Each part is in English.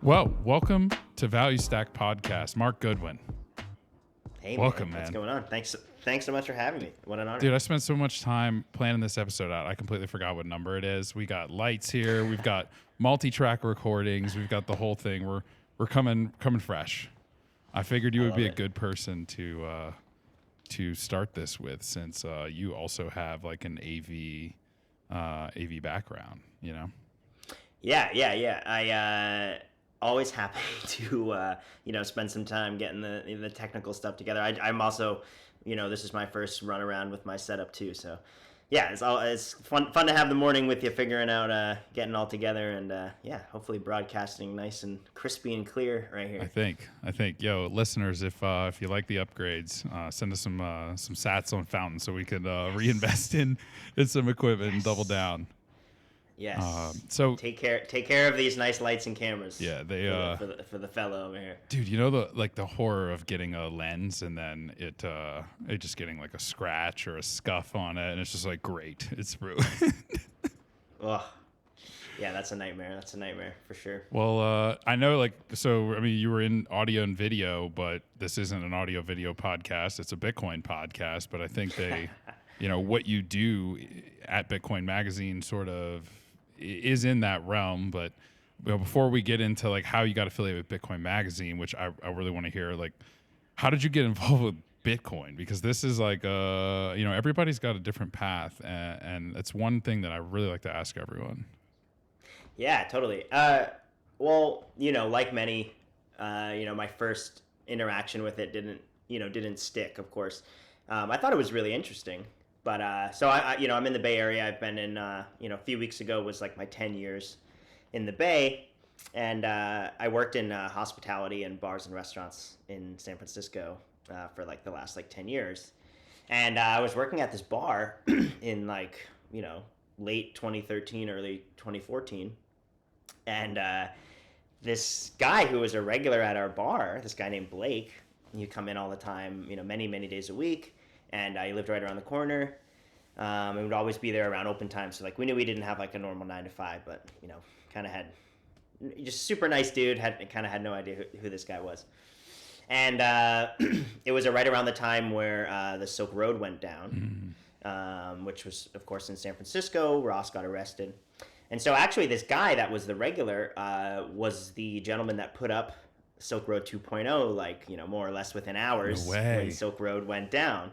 Well, welcome to Value Stack Podcast. Mark Goodwin. Hey, welcome, man. What's man. going on? Thanks so much for having me. What an honor. Dude, I spent so much time planning this episode out. I completely forgot what number it is. We got lights here. We've got multi-track recordings. We've got the whole thing. We're coming fresh. I figured you would be a good person to start this with, since you also have like an AV background, you know? Yeah. I always happy to spend some time getting the technical stuff together. I'm also, this is my first run around with my setup too. So yeah, it's fun to have the morning with you, figuring out getting all together, and hopefully broadcasting nice and crispy and clear right here. I think, listeners, if you like the upgrades, send us some sats on Fountain so we could reinvest in some equipment and double down. Yes. So take care of these nice lights and cameras. Yeah, they for the fellow over here. Dude, the horror of getting a lens and then it just getting like a scratch or a scuff on it, and it's just like, great, it's ruined. Oh, yeah, that's a nightmare. That's a nightmare for sure. Well, I know, you were in audio and video, but this isn't an audio video podcast. It's a Bitcoin podcast. But I think they, what you do at Bitcoin Magazine sort of is in that realm. But before we get into like how you got affiliated with Bitcoin Magazine, which I really want to hear, like, how did you get involved with Bitcoin? Because this is like, everybody's got a different path, and it's one thing that I really like to ask everyone. Yeah, totally. Like many, my first interaction with it didn't stick, of course. I thought it was really interesting, but I'm in the Bay Area. I've been in, a few weeks ago was like my 10 years in the Bay, and I worked in hospitality and bars and restaurants in San Francisco for like the last 10 years. And I was working at this bar in late 2013, early 2014. And this guy who was a regular at our bar, this guy named Blake, he'd come in all the time, many, many days a week. And he lived right around the corner. And would always be there around open time. So we knew we didn't have a normal 9 to 5, but kind of had just super nice dude. Had no idea who this guy was. And it was right around the time where the Silk Road went down, which was, of course, in San Francisco. Ross got arrested. And so actually this guy that was the regular was the gentleman that put up Silk Road 2.0, more or less within hours when Silk Road went down.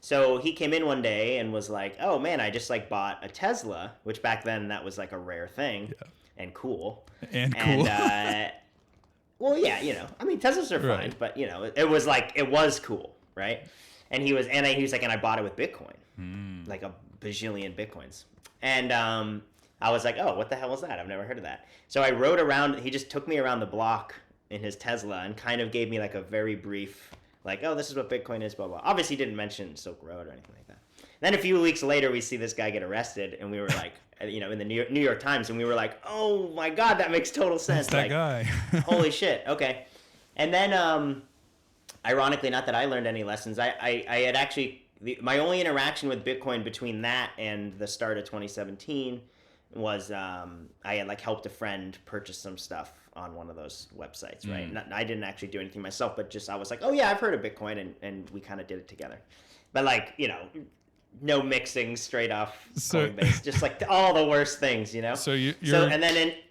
So he came in one day and was like, oh man, I just bought a Tesla, which back then that was a rare thing and cool. Well, yeah, Teslas are fine, but it was cool, right? And he was like, and I bought it with Bitcoin, like a bajillion Bitcoins. And I was like, oh, what the hell was that? I've never heard of that. So I rode around. He just took me around the block in his Tesla and kind of gave me a very brief, oh, this is what Bitcoin is, blah, blah. Obviously didn't mention Silk Road or anything like that. Then a few weeks later, we see this guy get arrested, and we were in the New York Times, and we were like, oh my God, that makes total sense. That's that guy. Holy shit. Okay. And then, ironically, not that I learned any lessons, I had actually, my only interaction with Bitcoin between that and the start of 2017 was I had helped a friend purchase some stuff on one of those websites, right? I didn't actually do anything myself, but just I was like, oh yeah, I've heard of Bitcoin, and we kind of did it together. But no mixing straight off Coinbase, just all the worst things, So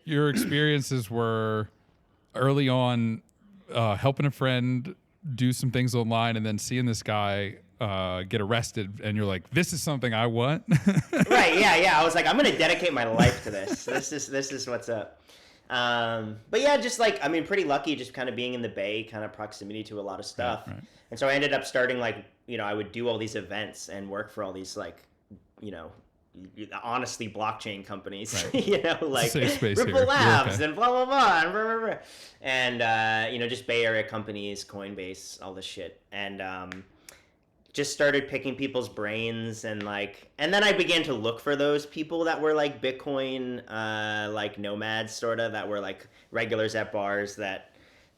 your experiences were early on helping a friend do some things online, and then seeing this guy get arrested, and you're like, this is something I want. Right. Yeah. I was like, I'm going to dedicate my life to this. This is what's up. But yeah, just pretty lucky just kind of being in the Bay, kind of proximity to a lot of stuff. Right. And so I ended up starting I would do all these events and work for all these honestly blockchain companies, right. Safe space Ripple here. Labs and blah, blah, blah, and blah, blah, blah. And, just Bay Area companies, Coinbase, all this shit. And, just started picking people's brains and then I began to look for those people that were Bitcoin, nomads sort of, that were regulars at bars that,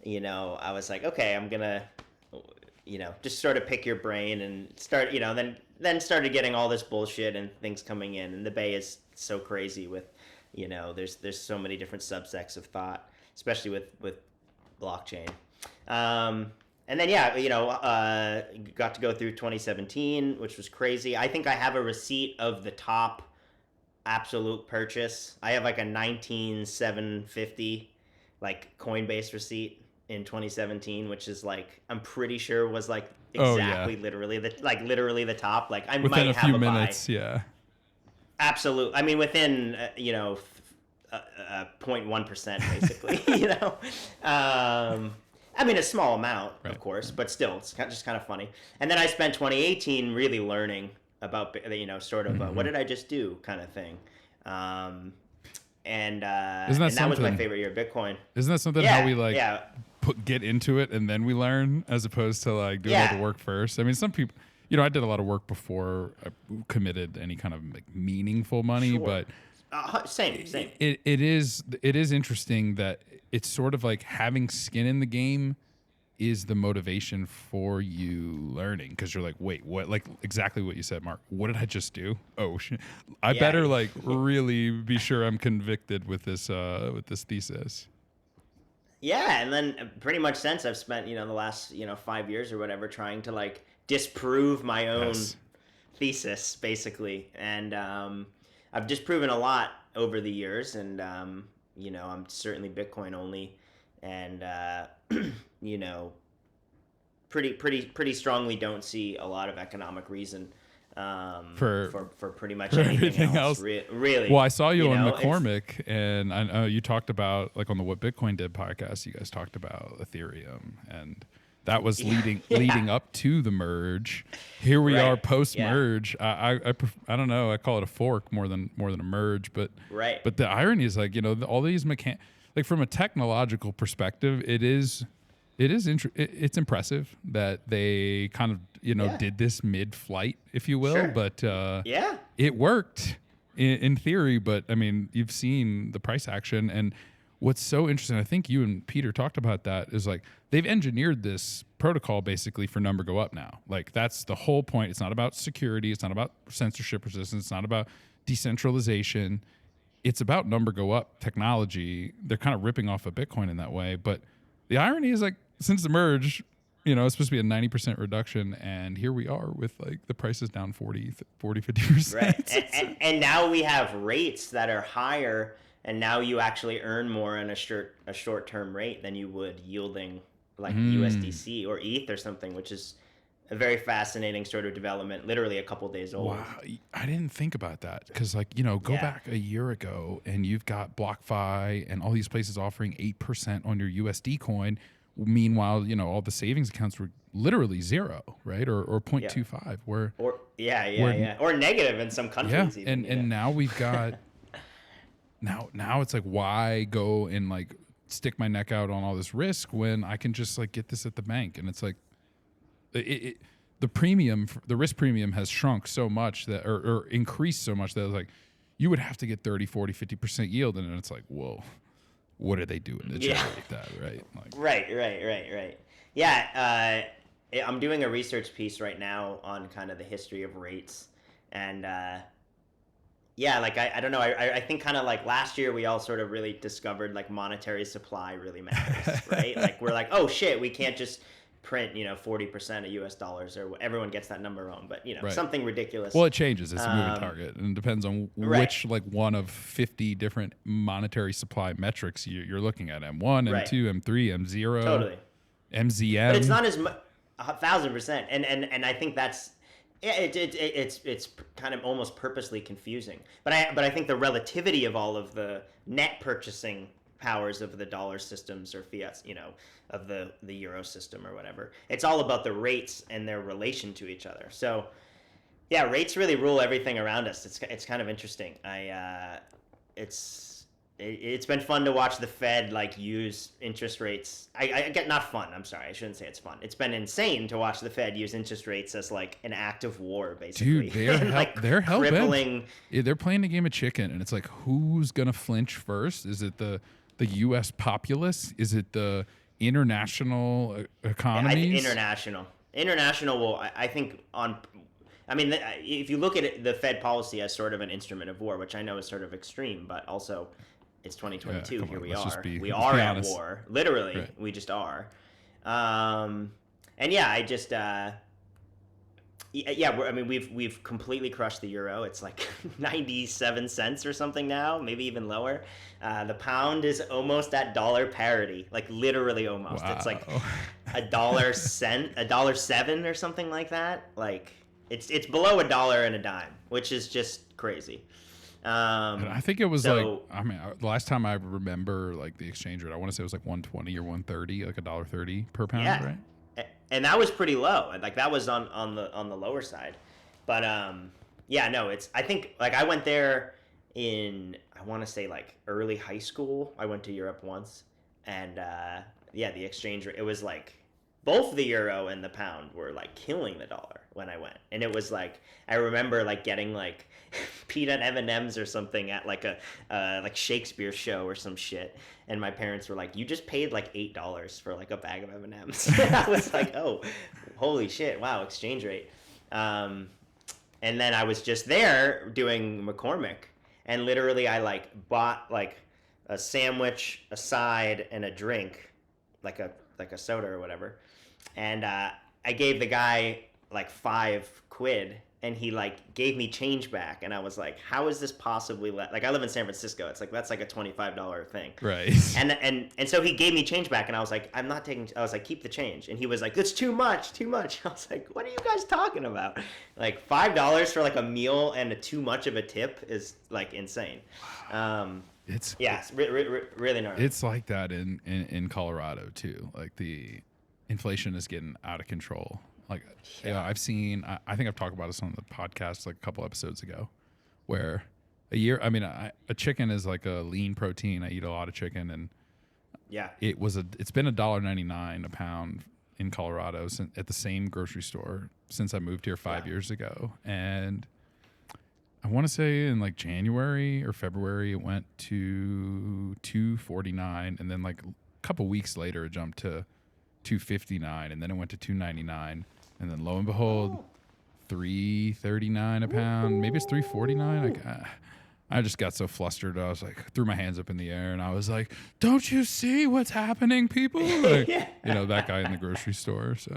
I was like, okay, I'm gonna, just sort of pick your brain and start, then started getting all this bullshit and things coming in. And the Bay is so crazy with, there's so many different subsects of thought. especially with blockchain. And then, yeah, got to go through 2017, which was crazy. I think I have a receipt of the top absolute purchase. I have like a 19,750 like Coinbase receipt in 2017, which is like, I'm pretty sure was like exactly literally the top. Like I within might a have few a minutes. buy. Yeah. Absolutely. I mean, within 0.1% basically. I mean, a small amount, Right. of course, but still, it's just kind of funny. And then I spent 2018 really learning about, sort of what did I just do kind of thing. And that was my favorite year of Bitcoin. Isn't that something how we get into it and then we learn, as opposed to like doing all the work first? I mean, some people, I did a lot of work before I committed any kind of like meaningful money, but same. It is interesting that it's sort of like having skin in the game is the motivation for you learning, because you're like, wait, what? Like exactly what you said, Mark. What did I just do? Oh, I better like really be sure I'm convicted with this thesis. Yeah, and then pretty much since I've spent the last 5 years or whatever trying to like disprove my own thesis basically, and I've disproven a lot over the years, and I'm certainly Bitcoin only, and pretty strongly don't see a lot of economic reason for pretty much anything else. Really. Well, I saw you on McCormick, and I know you talked about, like on the What Bitcoin Did podcast, you guys talked about Ethereum, and that was leading up to the merge. Here we are post merge. I don't know. I call it a fork more than a merge, but But the irony is like all these like from a technological perspective, it's impressive that they kind of did this mid-flight, if you will. But it worked in theory. But I mean, you've seen the price action, and what's so interesting, I think you and Peter talked about that, is like they've engineered this protocol basically for number go up now. Like that's the whole point. It's not about security. It's not about censorship resistance. It's not about decentralization. It's about number go up technology. They're kind of ripping off of Bitcoin in that way. But the irony is like since the merge, it's supposed to be a 90% reduction, and here we are with like the prices down 50%. Right. And now we have rates that are higher, and now you actually earn more on a short-term rate than you would yielding like USDC or ETH or something, which is a very fascinating sort of development, literally a couple days old. Wow, I didn't think about that, because like, go back a year ago and you've got BlockFi and all these places offering 8% on your USD coin. Meanwhile, all the savings accounts were literally zero, right? Or 0.25 or negative in some countries. Yeah, and now we've got now it's like, why go and like stick my neck out on all this risk when I can just like get this at the bank? And it's like the risk premium has shrunk so much that or increased so much that it's like you would have to get 30, 40, 50% yield, and it's like, whoa, what are they doing to generate that, right? Like, right. Yeah, I'm doing a research piece right now on kind of the history of rates, and like I don't know. I think kind of like last year we all sort of really discovered like monetary supply really matters, right? Like we're like, oh shit, we can't just print 40% of US dollars, or everyone gets that number wrong, but something ridiculous. Well, it changes. It's a moving target, and it depends on which like one of 50 different monetary supply metrics you're looking at. M1, M2, M3, M0, totally, MZM. But it's not as 1,000%, and I think that's it's kind of almost purposely confusing. But I think the relativity of all of the net purchasing powers of the dollar systems or fiats, of the euro system or whatever. It's all about the rates and their relation to each other. So, yeah, rates really rule everything around us. It's kind of interesting. It's been fun to watch the Fed like use interest rates. I get not fun. I'm sorry, I shouldn't say it's fun. It's been insane to watch the Fed use interest rates as like an act of war, basically. Dude, they're hell crippling. Yeah, they're playing a game of chicken, and it's like, who's gonna flinch first? Is it the U.S. populace? Is it the international economies? I think international will. I think on. I mean, if you look at it, the Fed policy as sort of an instrument of war, which I know is sort of extreme, but also it's 2022. Here we let's just are. be, We let's are be at honest. war. Literally, Right. we just are. And yeah, I just yeah, I mean, we've completely crushed the euro. It's like 97 cents or something now, maybe even lower. The pound is almost at dollar parity, like literally almost. It's like Wow. a dollar seven or something like that. Like it's below a dollar and a dime, which is just crazy. And I think it was So the last time I remember like the exchange rate, I want to say it was like 120 or 130, like $1.30 per pound, yeah, right? and that was pretty low. Like that was on the lower side, but yeah, no, it's I think like I went there in I want to say like early high school. I went to Europe once, and yeah, the exchange rate it was like both the euro and the pound were like killing the dollar when I went, and it was like I remember like getting like peanut M&Ms or something at like a like Shakespeare show or some shit, and my parents were like, "You just paid like $8 for like a bag of M&Ms." I was like, "Oh, holy shit! Wow, exchange rate." Um, and then I was just there doing McCormick, and literally I like bought like a sandwich, a side, and a drink, like a soda or whatever, and I gave the guy like £5, and he like gave me change back, and I was like, how is this possibly like I live in San Francisco, it's like that's like a $25 thing, Right. and so he gave me change back, and I was like, I'm not taking, I was like, keep the change, and he was like, that's too much. I was like, what are you guys talking about? Like $5 for like a meal and too much of a tip is like insane. It's Yeah, it's really gnarly. it's like that in Colorado too. Like the inflation is getting out of control. Like I've seen. I think I've talked about this on the podcast like a couple episodes ago, where a year. I mean, a chicken is like a lean protein. I eat a lot of chicken, and Yeah. it's been $1.99 a pound in Colorado at the same grocery store since I moved here 5 years ago, and I want to say in like January or February it went to 249, and then like a couple weeks later it jumped to 259, and then it went to 299, and then lo and behold, 339 a pound. Maybe it's 349. I just got so flustered. I was like, threw my hands up in the air, and I was like, "Don't you see what's happening, people?" Like, that guy in the grocery store. So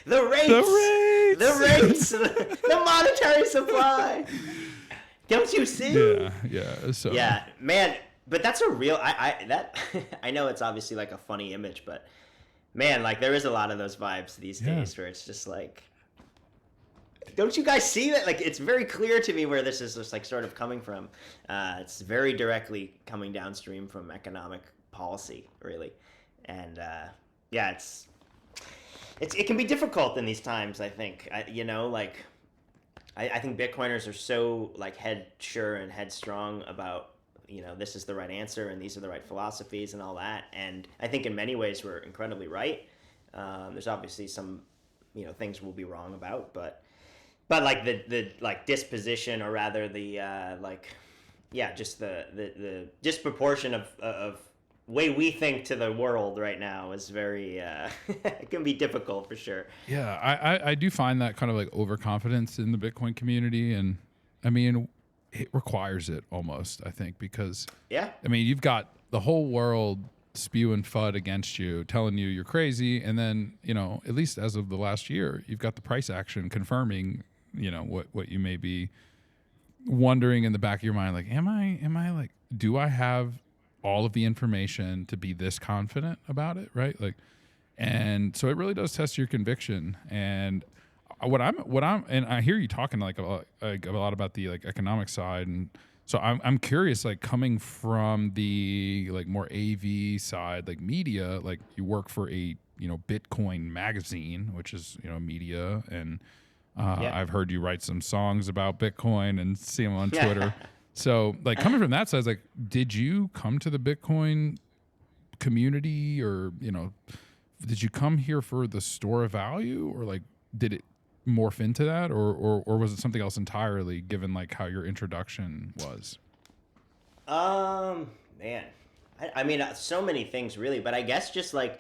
The rates, the monetary supply. Don't you see? Yeah. So Yeah, man. But that's a real. I know it's obviously like a funny image, but man, like there is a lot of those vibes these days where it's just like, don't you guys see that? Like, it's very clear to me where this is just like sort of coming from. It's very directly coming downstream from economic policy, really, and yeah, it can be difficult in these times. I think I think Bitcoiners are so like head sure and headstrong about this is the right answer and these are the right philosophies and all that. And I think in many ways we're incredibly right. There's obviously some things we'll be wrong about, but like the like disposition, or rather the just the disproportion of way we think to the world right now is very it can be difficult for sure. Yeah, I do find that kind of like overconfidence in the Bitcoin community, and I mean it requires it almost, I think, because I mean you've got the whole world spewing FUD against you, telling you you're crazy, and then at least as of the last year, you've got the price action confirming what you may be wondering in the back of your mind, like am I like, do I have all of the information to be this confident about it, right? Like, and so it really does test your conviction. And what I'm and I hear you talking like a lot about the like economic side, and so I'm curious, like coming from the like more AV side, like media, like you work for a Bitcoin magazine, which is media, and I've heard you write some songs about Bitcoin and see them on Twitter. So, like, coming from that side, like, did you come to the Bitcoin community, or did you come here for the store of value, or like, did it morph into that, or was it something else entirely, given like how your introduction was? Man, I mean, so many things really, but I guess just like,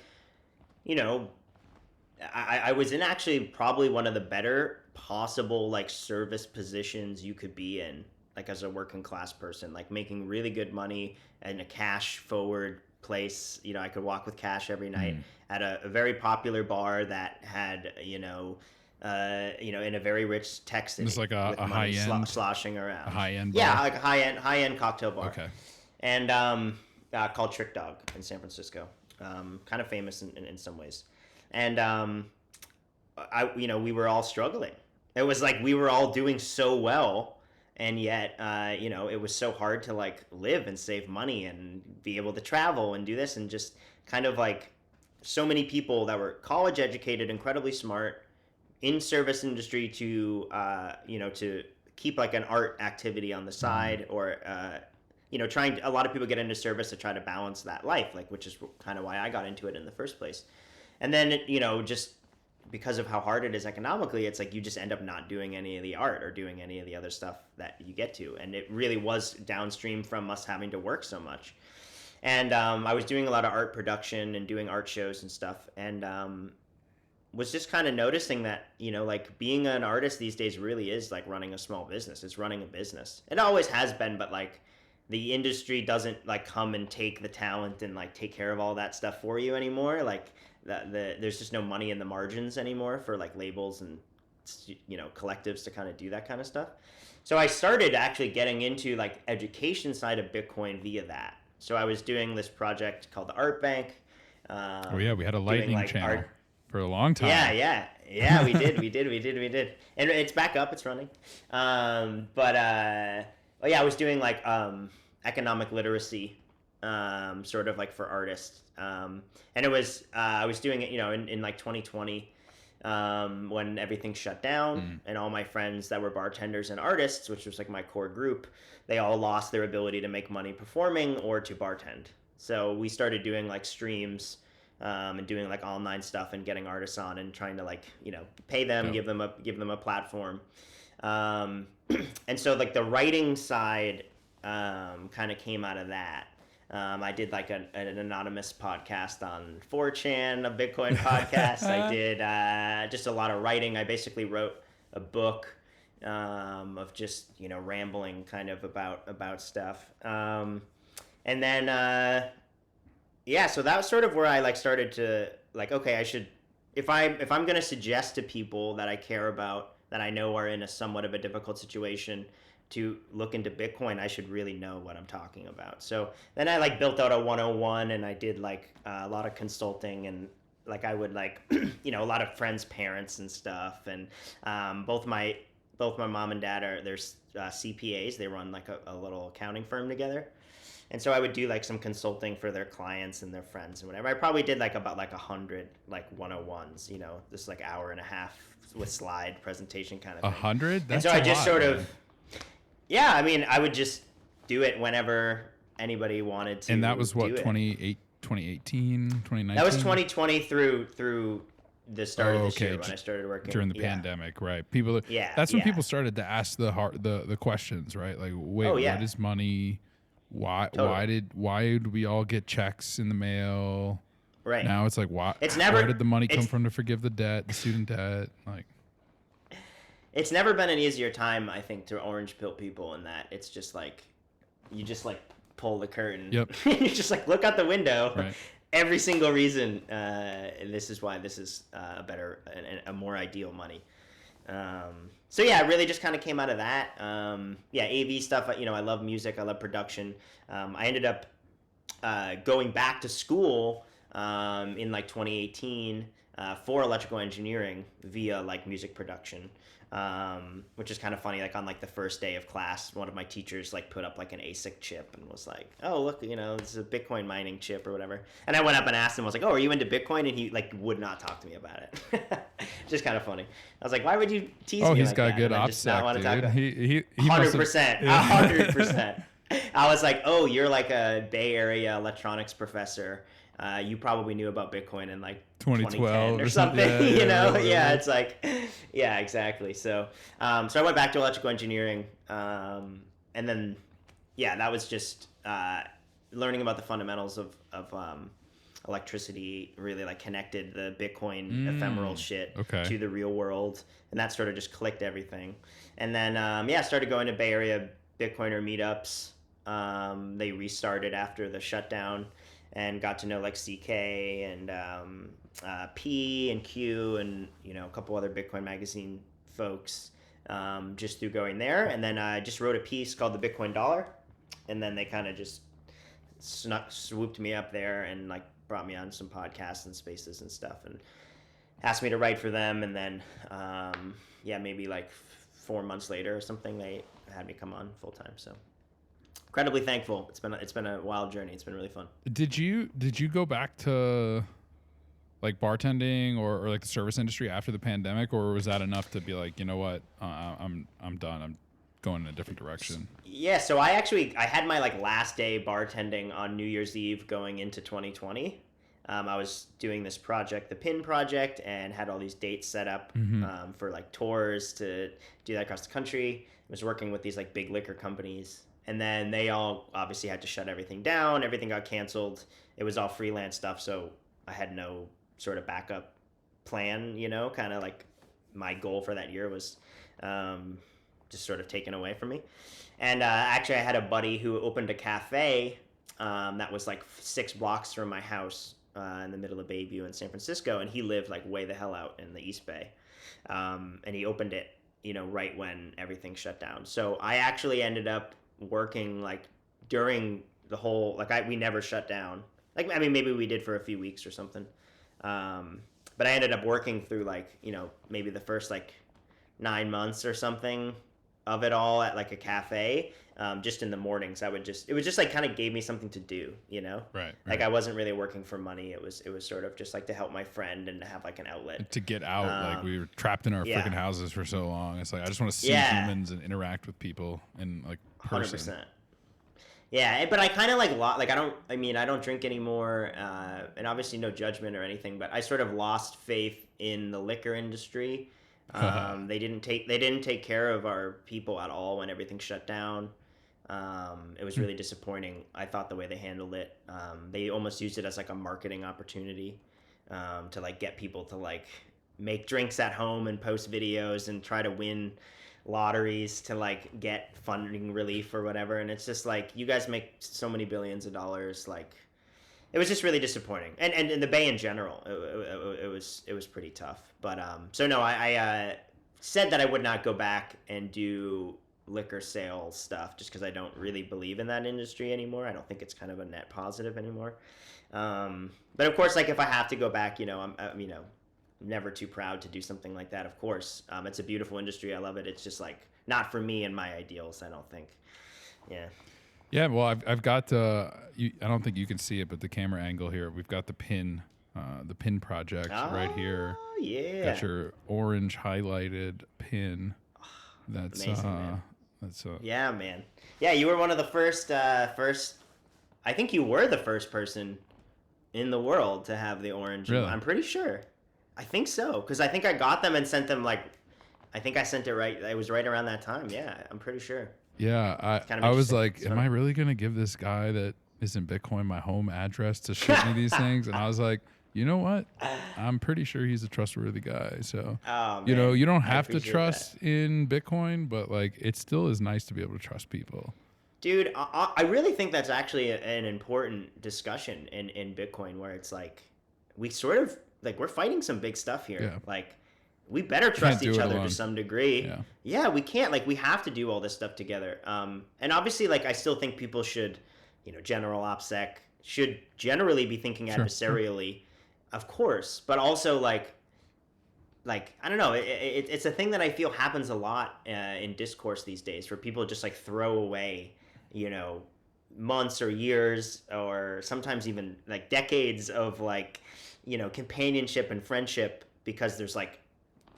I was in actually probably one of the better possible like service positions you could be in, like as a working class person, like making really good money in a cash forward place. You know, I could walk with cash every night at a very popular bar that had, in a very rich tech city It's like a with high money end, sloshing around. a high end Yeah, bar. like a high end cocktail bar. Okay. And called Trick Dog in San Francisco. Kind of famous in some ways. And we were all struggling. It was like we were all doing so well, and yet it was so hard to like live and save money and be able to travel and do this, and just kind of like so many people that were college educated, incredibly smart, in service industry to to keep like an art activity on the side, or a lot of people get into service to try to balance that life, like, which is kind of why I got into it in the first place. And then just because of how hard it is economically, it's like you just end up not doing any of the art or doing any of the other stuff that you get to. And it really was downstream from us having to work so much. And I was doing a lot of art production and doing art shows and stuff, and was just kind of noticing that, like being an artist these days really is like running a small business. It's running a business. It always has been, but like the industry doesn't like come and take the talent and like take care of all that stuff for you anymore. Like there's just no money in the margins anymore for like labels and collectives to kind of do that kind of stuff. So I started actually getting into like education side of Bitcoin via that. So I was doing this project called the Art Bank. We had a lightning channel for a long time. Yeah, we did. And it's back up, it's running. I was doing like economic literacy, sort of like for artists. And it was, I was doing it, in like 2020, when everything shut down, and all my friends that were bartenders and artists, which was like my core group, they all lost their ability to make money performing or to bartend. So we started doing like streams, and doing like online stuff and getting artists on and trying to like, pay them, give them a platform. And so like the writing side, kind of came out of that. I did like an anonymous podcast on 4chan, a Bitcoin podcast. I did just a lot of writing. I basically wrote a book of just rambling kind of about stuff. And then so that was sort of where I like started to like, okay, I should, if I'm going to suggest to people that I care about, that I know are in a somewhat of a difficult situation, to look into Bitcoin, I should really know what I'm talking about. So then I like built out a 101, and I did like a lot of consulting, and like I would like a lot of friends' parents and stuff, and both my mom and dad are CPAs. They run like a little accounting firm together. And so I would do like some consulting for their clients and their friends and whatever. I probably did like about like 100 like 101s, just like hour and a half with slide presentation kind of thing. 100? That's and so I just lot, sort man. of, yeah, I mean, I would just do it whenever anybody wanted to. And that was what, do it. 2018, 2019? That was 2020 through the start of this year when I started working. During the pandemic, right? People, that's when people started to ask the questions, right? Like, wait, what is money? Why did we all get checks in the mail? Right. Now it's like, where did the money come from to forgive the student debt? Like, it's never been an easier time, I think, to orange pill people, in that it's just like, you just like pull the curtain. Yep. You just like look out the window. Right. Every single reason, this is why this is a better, a more ideal money. So yeah, it really just kind of came out of that. AV stuff. I love music. I love production. I ended up going back to school in like 2018 for electrical engineering via like music production, which is kind of funny. Like on like the first day of class, one of my teachers like put up like an ASIC chip and was like, "Oh, look, this is a Bitcoin mining chip or whatever." And I went up and asked him, I was like, "Oh, are you into Bitcoin?" And he like would not talk to me about it. Just kind of funny. I was like, "Why would you tease me like that?" Oh, he's got good OPSEC, dude. He 100%, 100%. I was like, "Oh, you're like a Bay Area electronics professor. You probably knew about Bitcoin in like 2012 or something." Yeah, it's like, yeah, exactly. So I went back to electrical engineering, and then that was just learning about the fundamentals of electricity. Really like connected the Bitcoin ephemeral shit to the real world, and that sort of just clicked everything. And then started going to Bay Area Bitcoiner meetups. They restarted after the shutdown, and got to know like CK and P and Q and a couple other Bitcoin magazine folks, just through going there. And then I just wrote a piece called the Bitcoin Dollar, and then they kind of just swooped me up there and like brought me on some podcasts and spaces and stuff, and asked me to write for them. And then maybe like 4 months later or something, they had me come on full time. So incredibly thankful. It's been a wild journey. It's been really fun. Did you go back to like bartending or like the service industry after the pandemic, or was that enough to be like, you know what, I'm done. I'm going in a different direction? Yeah, so I had my like last day bartending on New Year's Eve going into 2020. I was doing this project, the PIN project, and had all these dates set up for like tours to do that across the country. I was working with these like big liquor companies, and then they all obviously had to shut everything down. Everything got canceled. It was all freelance stuff, so I had no sort of backup plan, kind of like my goal for that year was just sort of taken away from me. And actually I had a buddy who opened a cafe that was like 6 blocks from my house in the middle of Bayview in San Francisco, and he lived like way the hell out in the East Bay. And he opened it, right when everything shut down. So I actually ended up working like during the whole, like we never shut down. Like, I mean, maybe we did for a few weeks or something. But I ended up working through like, maybe the first like 9 months or something of it all at like a cafe, just in the mornings. It was just like kind of gave me something to do, Right. Like I wasn't really working for money. It was sort of just like to help my friend and to have like an outlet. To get out, like we were trapped in our freaking houses for so long. It's like I just want to see humans and interact with people and like person. 100%. Yeah, but I kind of like I don't drink anymore, and obviously no judgment or anything, but I sort of lost faith in the liquor industry. They didn't take care of our people at all when everything shut down. It was really disappointing. I thought the way they handled it, they almost used it as like a marketing opportunity, to like get people to like make drinks at home and post videos and try to win lotteries to like get funding relief or whatever. And it's just like, you guys make so many billions of dollars. Like, it was just really disappointing. And in the Bay in general, it was pretty tough. But so no, I said that I would not go back and do liquor sales stuff just because I don't really believe in that industry anymore. I don't think it's kind of a net positive anymore. But of course, like if I have to go back, I'm never too proud to do something like that. Of course, it's a beautiful industry. I love it. It's just like not for me and my ideals, I don't think. Yeah. Yeah, well, I've got I don't think you can see it, but the camera angle here, we've got the pin project right here. Oh yeah. Got your orange highlighted pin. That's amazing, man. That's yeah, man. Yeah, you were one of the first. I think you were the first person in the world to have the orange. Really? I'm pretty sure. I think so, because I think I got them and sent them like. I think I sent it right. It was right around that time. Yeah, I'm pretty sure. Yeah, I was like, am I really gonna give this guy that is in Bitcoin my home address to ship me these things? And I was like, you know what? I'm pretty sure he's a trustworthy guy. So, you don't have to trust in Bitcoin, but like, it still is nice to be able to trust people. Dude, I really think that's actually an important discussion in Bitcoin, where it's like, we sort of like, we're fighting some big stuff here. Yeah. Like, we better trust each other alone. to some degree. Yeah, we can't. Like, we have to do all this stuff together. And obviously, like, I still think people should, general OPSEC should generally be thinking adversarially, of course. But also, like I don't know. It's a thing that I feel happens a lot in discourse these days, where people just like throw away, months or years or sometimes even like decades of like, companionship and friendship because there's like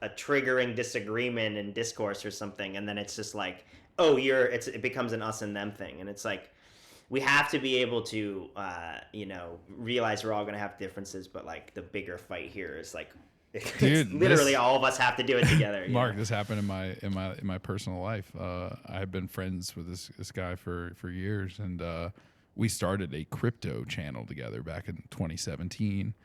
a triggering disagreement in discourse or something, and then it's just like, oh, it becomes an us and them thing. And it's like, we have to be able to realize we're all going to have differences, but like the bigger fight here is like, dude, literally all of us have to do it together. Mark, this happened in my personal life. I have been friends with this guy for years, and we started a crypto channel together back in 2017.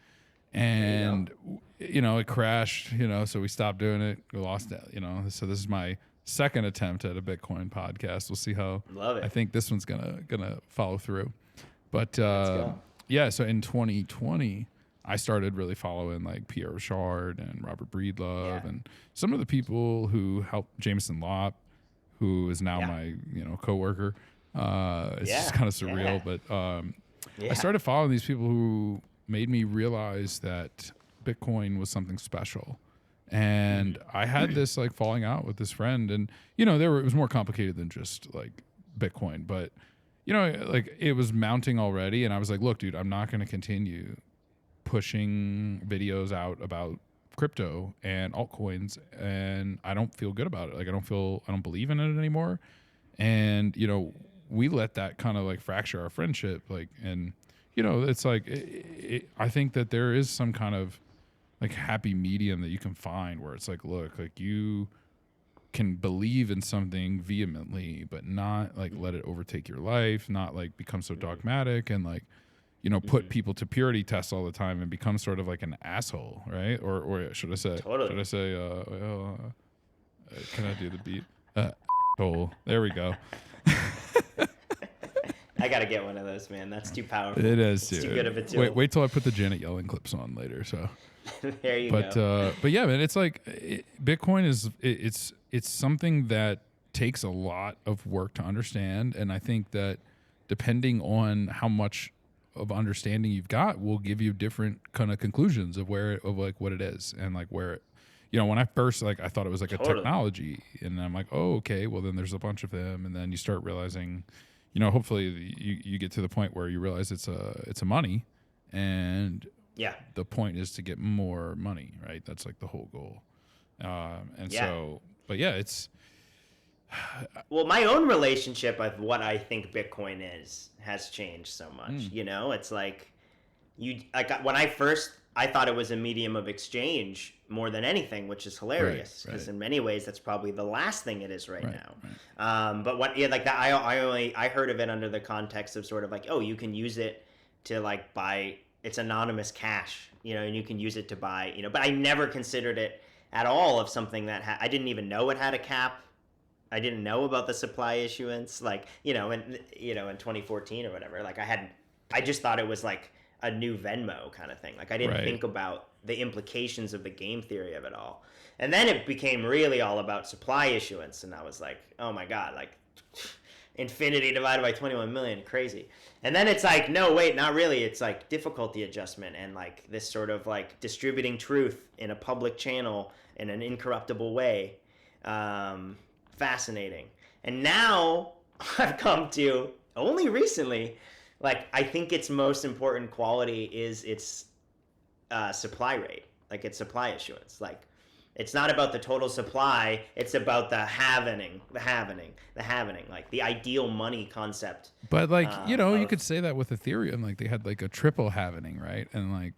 And it crashed, so we stopped doing it. We lost that, so this is my second attempt at a Bitcoin podcast. We'll see how. Love it. I think this one's gonna follow through. But Let's go. yeah, so in 2020, I started really following like Pierre Rochard and Robert Breedlove and some of the people who helped Jameson Lopp, who is now my coworker. It's just kind of surreal, but I started following these people who made me realize that Bitcoin was something special. And I had this like falling out with this friend, and it was more complicated than just like Bitcoin, but like it was mounting already, and I was like, look, dude, I'm not going to continue pushing videos out about crypto and altcoins, and I don't feel good about it. Like I don't believe in it anymore. And we let that kind of like fracture our friendship, like, and it's like I think that there is some kind of like happy medium that you can find where it's like, look, like you can believe in something vehemently, but not like let it overtake your life, not like become so dogmatic and like put people to purity tests all the time and become sort of like an asshole, right? Or should I say can I do the beat? There we go. I gotta get one of those, man. That's too powerful. It is, it's too good of a tool. Wait till I put the Janet Yellen clips on later. So there you go. But yeah, man, it's like Bitcoin is it's something that takes a lot of work to understand, and I think that depending on how much of understanding you've got will give you different kind of conclusions of like what it is and like where it, when I first like I thought it was like a technology, and I'm like, oh, okay, well then there's a bunch of them, and then you start realizing, hopefully you get to the point where you realize it's a money, and the point is to get more money, right? That's like the whole goal. So, but yeah, it's. Well, my own relationship with what I think Bitcoin has changed so much. It's like when I thought it was a medium of exchange more than anything, which is hilarious because in many ways that's probably the last thing it is right now. But I heard of it under the context of sort of like, oh, you can use it to like buy. It's anonymous cash, and you can use it to buy, but I never considered it at all of something that I didn't even know it had a cap. I didn't know about the supply issuance, like, in 2014 or whatever. Like I just thought it was like a new Venmo kind of thing. Like I didn't think about the implications of the game theory of it all. And then it became really all about supply issuance. And I was like, oh my God, like infinity divided by 21 million, crazy. And then it's like, no, wait, not really. It's like difficulty adjustment and like this sort of like distributing truth in a public channel in an incorruptible way. Fascinating. And now I've come to only recently, like I think its most important quality is its supply rate, like its supply issuance. Like it's not about the total supply, it's about the halvening, like the ideal money concept. But like, you could say that with Ethereum, like they had like a triple halvening, right? And like,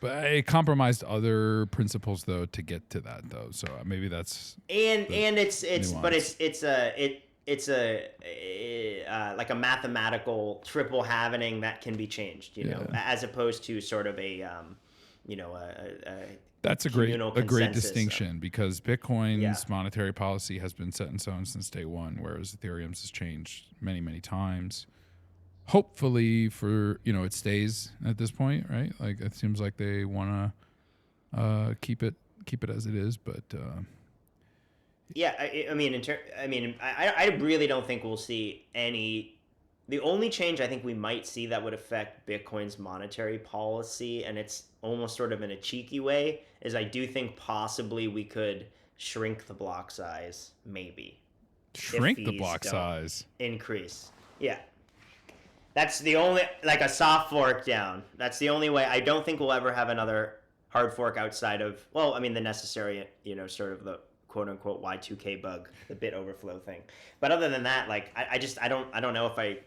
but it compromised other principles though to get to that though. So maybe that's it's like a mathematical triple halvening that can be changed, as opposed to sort of a that's a great distinction because Bitcoin's monetary policy has been set in stone since day one, whereas Ethereum's has changed many, many times. Hopefully for it stays at this point, right? Like it seems like they want to keep it as it is, but I really don't think we'll see any. The only change I think we might see that would affect Bitcoin's monetary policy, and it's almost sort of in a cheeky way, is I do think possibly we could shrink the block size, maybe. Shrink the block size. Increase. Yeah. That's the only, like a soft fork down. That's the only way. I don't think we'll ever have another hard fork outside of, the necessary, sort of the quote unquote Y2K bug, the bit overflow thing. But other than that, like, I don't know if I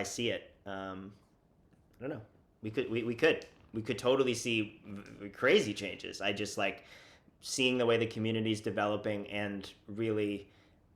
see it. I don't know. We could totally see crazy changes. I just like seeing the way the community is developing and really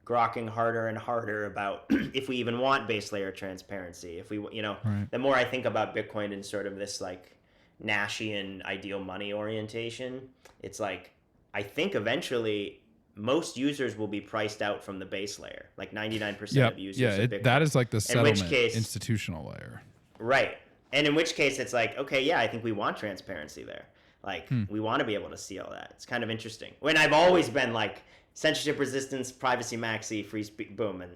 grokking harder and harder about if we even want base layer transparency. If we, the more I think about Bitcoin in sort of this like Nashian ideal money orientation, it's like, I think eventually most users will be priced out from the base layer, like 99% Yep. of users Yeah, of Bitcoin. that is like the In which settlement case, institutional layer. right. And in which case it's like, okay, yeah, I think we want transparency there. Like, we want to be able to see all that. It's kind of interesting. When I've always been like censorship resistance, privacy maxi, free speech, boom, and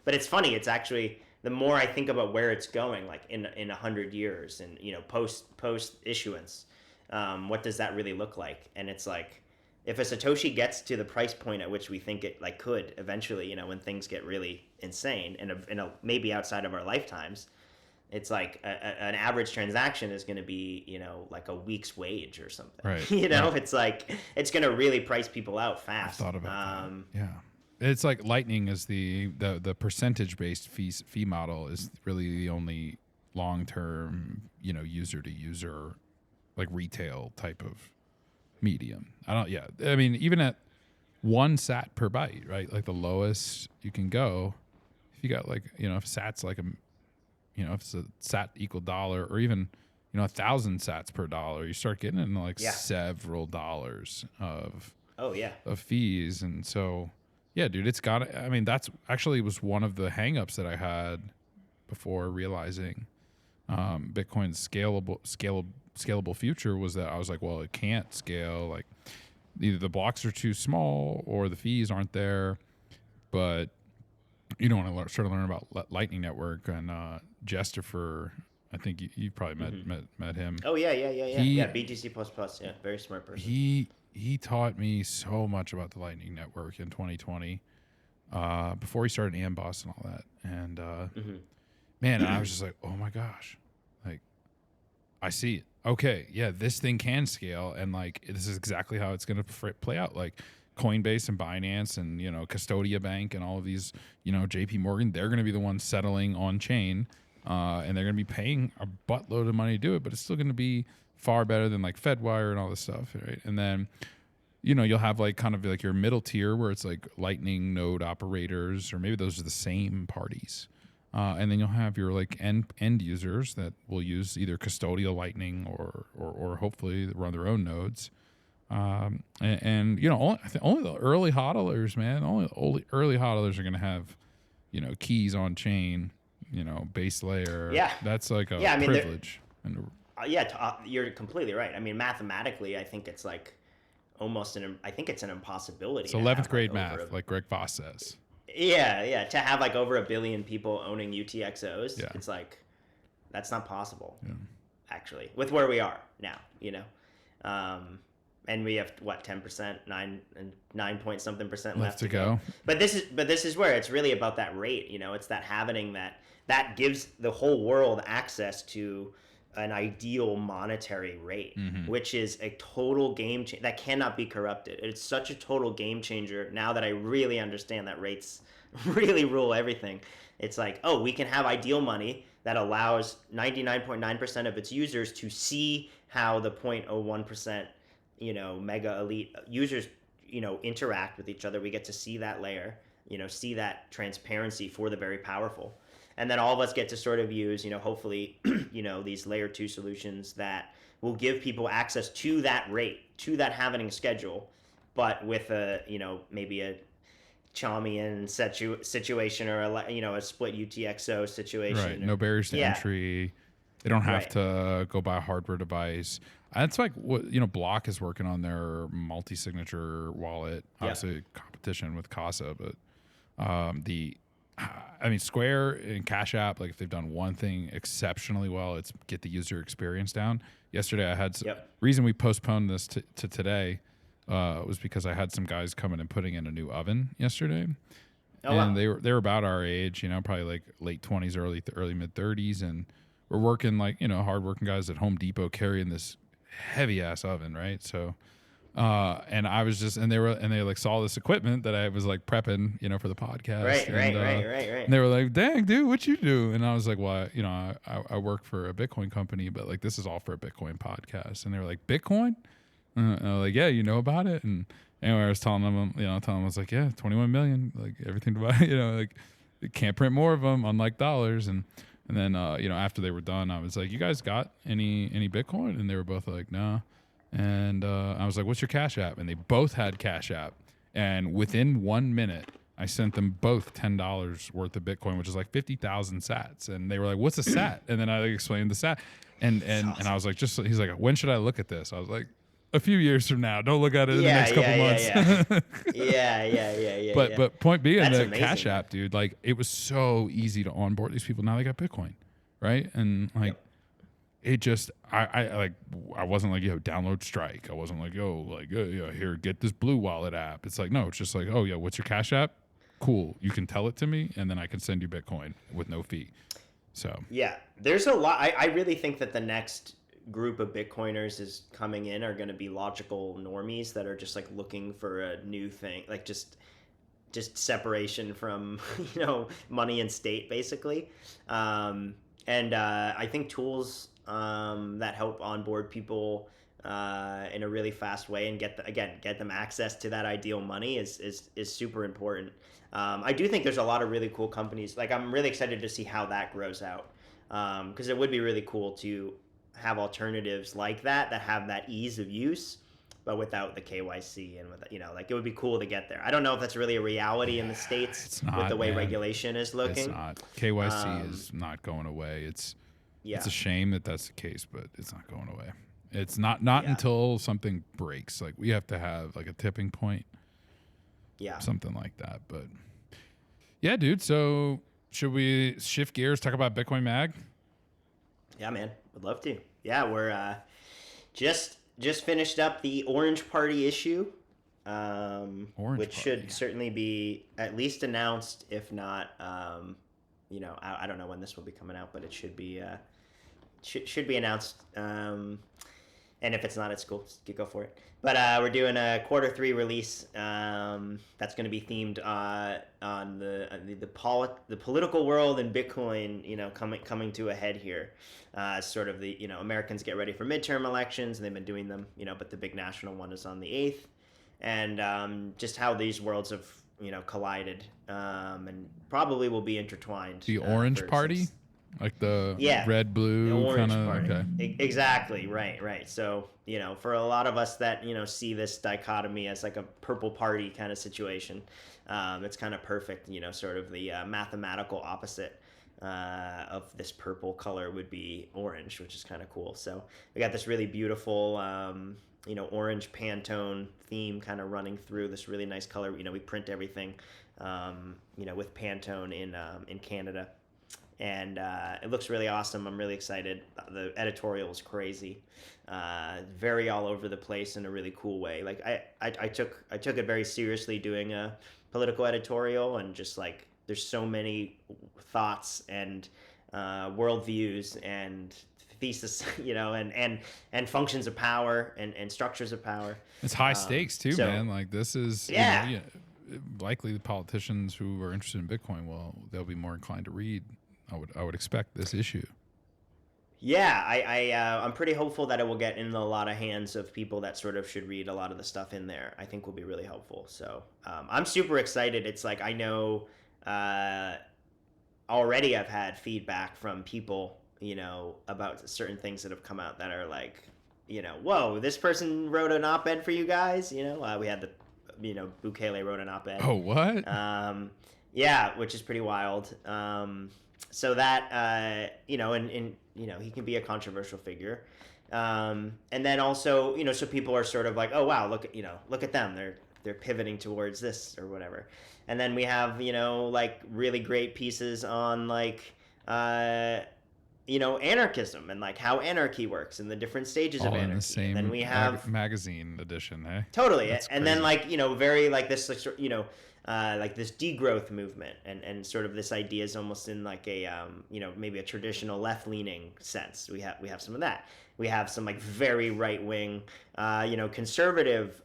But it's funny. It's actually the more I think about where it's going, like in 100 years, and post issuance, what does that really look like? And it's like, if a Satoshi gets to the price point at which we think it like could eventually, when things get really insane and maybe outside of our lifetimes. It's like an average transaction is going to be, like a week's wage or something. Right. Right. It's like it's going to really price people out fast. I thought about that. Yeah. It's like Lightning is the percentage based fee model is really the only long term, user to user, like retail type of medium. I mean, even at 1 sat per byte, right? Like the lowest you can go, if you got like, if sat's like if it's a sat equal dollar, or even 1,000 sats per dollar, you start getting into like several dollars of fees. And so dude, it's got, I mean, that's actually was one of the hangups that I had before realizing Bitcoin's scalable future was that I was like, well, it can't scale. Like either the blocks are too small or the fees aren't there. But when I started learning about Lightning Network and Jestifer, I think you probably met him. Oh yeah, BTC++, yeah, very smart person. He taught me so much about the Lightning Network in 2020, before he started Amboss and all that. And man, I was just like, oh my gosh, like I see it. Okay, yeah, this thing can scale, and like this is exactly how it's going to play out. Like Coinbase and Binance and Custodia Bank and all of these, JP Morgan, they're going to be the ones settling on chain, and they're going to be paying a buttload of money to do it, but it's still going to be far better than like FedWire and all this stuff, right? And then you'll have like kind of like your middle tier where it's like Lightning node operators, or maybe those are the same parties, and then you'll have your like end users that will use either custodial Lightning or hopefully run their own nodes. And only the early hodlers, man. Only early hodlers are going to have, keys on chain, base layer. Yeah, that's like a privilege. You're completely right. I mean, mathematically, I think it's like almost I think it's an impossibility. It's 11th grade math, like Greg Foss says. Yeah. To have like over 1 billion people owning UTXOs, it's like that's not possible. Yeah. Actually, with where we are now, and we have 10%, 9 point something percent left to go. But this is where it's really about that rate. It's that halvening that gives the whole world access to an ideal monetary rate, which is a total game changer that cannot be corrupted. It's such a total game changer now that I really understand that rates really rule everything. It's like, oh, we can have ideal money that allows 99.9% of its users to see how the 0.01%, mega elite users, interact with each other. We get to see that layer, see that transparency for the very powerful. And then all of us get to sort of use, hopefully, these layer 2 solutions that will give people access to that rate, to that halvening schedule, but with a, maybe a Chaumian situation or a split UTXO situation. Right. No barriers to entry. They don't have to go buy a hardware device. That's like what Block is working on their multi-signature wallet. Obviously, competition with Casa, but Square and Cash App, like if they've done one thing exceptionally well, it's get the user experience down. Yesterday, I had reason we postponed this to today was because I had some guys coming and putting in a new oven yesterday, and they were about our age, probably like late 20s, early mid 30s, and we're working like hardworking guys at Home Depot carrying this heavy ass oven, right? So. And I was just, and they like saw this equipment that I was like prepping, for the podcast. Right. And they were like, "Dang, dude, what you do?" And I was like, "Well, I work for a Bitcoin company, but like this is all for a Bitcoin podcast." And they were like, "Bitcoin?" And I was like, "Yeah, you know about it?" And anyway, I was telling them, I was like, "Yeah, 21 million, like everything to buy, like you can't print more of them, unlike dollars." And then after they were done, I was like, "You guys got any Bitcoin?" And they were both like, "No." And I was like, "What's your Cash App?" And they both had Cash App. And within 1 minute, I sent them both $10 worth of Bitcoin, which is like 50,000 sats. And they were like, "What's a sat?" And then I explained the sat. And I was like, he's like, "When should I look at this?" I was like, "A few years from now. Don't look at it in the next couple months." Yeah. But point being, That's the amazing, Cash App, dude, like it was so easy to onboard these people. Now they got Bitcoin, right? And like it just, I wasn't like, download Strike. I wasn't like, here, get this Blue Wallet app. It's like, no, it's just like, oh yeah, what's your Cash App? Cool, you can tell it to me, and then I can send you Bitcoin with no fee. So yeah, there's a lot. I really think that the next group of Bitcoiners is coming in are going to be logical normies that are just like looking for a new thing, like just separation from money and state basically. And I think tools that help onboard people in a really fast way and get them access to that ideal money is super important. I do think there's a lot of really cool companies. Like I'm really excited to see how that grows out, because it would be really cool to have alternatives like that have that ease of use, but without the KYC and with like it would be cool to get there. I don't know if that's really a reality in the States. It's not, with the way man. regulation is looking. It's not. KYC is not going away. It's a shame that that's the case, but it's not going away. It's not until something breaks. Like we have to have like a tipping point. Yeah. Something like that. But yeah, dude. So should we shift gears, talk about Bitcoin Mag? Yeah, man. Would love to. Yeah, we're just finished up the Orange Party issue, which should certainly be at least announced, if not, I don't know when this will be coming out, but it should be should be announced. And if it's not, it's cool. Just go for it. But we're doing a Q3 release that's going to be themed on the political world and Bitcoin, coming to a head here. Sort of the Americans get ready for midterm elections, and they've been doing them, but the big national one is on the 8th, and just how these worlds have collided, and probably will be intertwined. The Orange Party. Like the red, blue kind of. Okay. Exactly. Right. So, for a lot of us that, see this dichotomy as like a purple party kind of situation, it's kind of perfect, sort of the mathematical opposite of this purple color would be orange, which is kind of cool. So we got this really beautiful, orange Pantone theme kind of running through this really nice color. We print everything, with Pantone in Canada. And it looks really awesome. I'm really excited. The editorial is crazy, very all over the place in a really cool way. Like I took it very seriously doing a political editorial, and just like there's so many thoughts and worldviews and thesis, and functions of power and structures of power. It's high stakes too, man. Like this is likely the politicians who are interested in Bitcoin, they'll be more inclined to read. I would expect this issue. Yeah, I'm pretty hopeful that it will get in a lot of hands of people that sort of should read a lot of the stuff in there. I think will be really helpful. So I'm super excited. It's like I know already I've had feedback from people, about certain things that have come out that are like, whoa, this person wrote an op-ed for you guys. We had the, Bukele wrote an op-ed. Oh, what? Yeah, which is pretty wild. So that, and he can be a controversial figure. And then also, so people are sort of like, oh, wow, look at them. They're pivoting towards this or whatever. And then we have, like really great pieces on like, anarchism and like how anarchy works and the different stages of anarchy. In the same and then we have magazine edition, eh? Totally. That's and crazy. Then like, very like this, like this degrowth movement and sort of this idea is almost in like a maybe a traditional left-leaning sense. We have some of that. We have some like very right-wing conservative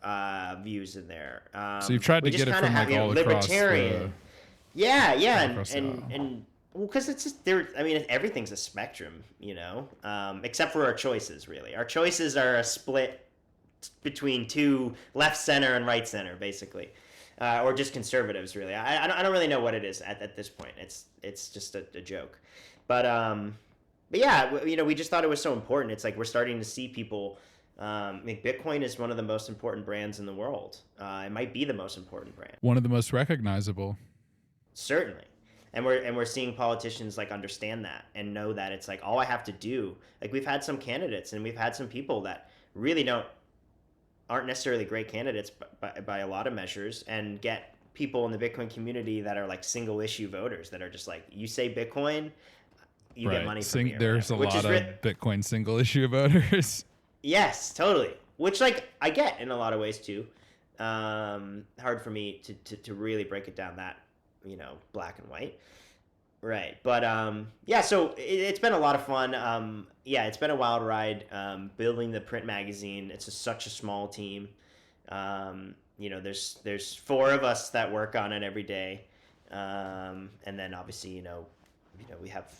views in there. So you've tried to get it from like all libertarian. Across and well, because it's just there. I mean, everything's a spectrum, except for our choices. Really, our choices are a split between two left center and right center, basically. Or just conservatives, really. I don't really know what it is at this point. It's just a joke, but yeah, we just thought it was so important. It's like we're starting to see people I think Bitcoin is one of the most important brands in the world. It might be the most important brand. One of the most recognizable. Certainly. And we're seeing politicians like understand that and know that it's like all I have to do. Like we've had some candidates and we've had some people that really aren't necessarily great candidates by a lot of measures, and get people in the Bitcoin community that are like single issue voters that are just like, you say Bitcoin, you get money from me. There's a lot of Bitcoin single issue voters. Yes, totally. Which like I get in a lot of ways too. Hard for me to really break it down that, black and white. Right. But yeah, so it's been a lot of fun. Yeah, it's been a wild ride building the print magazine. It's such a small team. There's four of us that work on it every day. And then obviously, we have,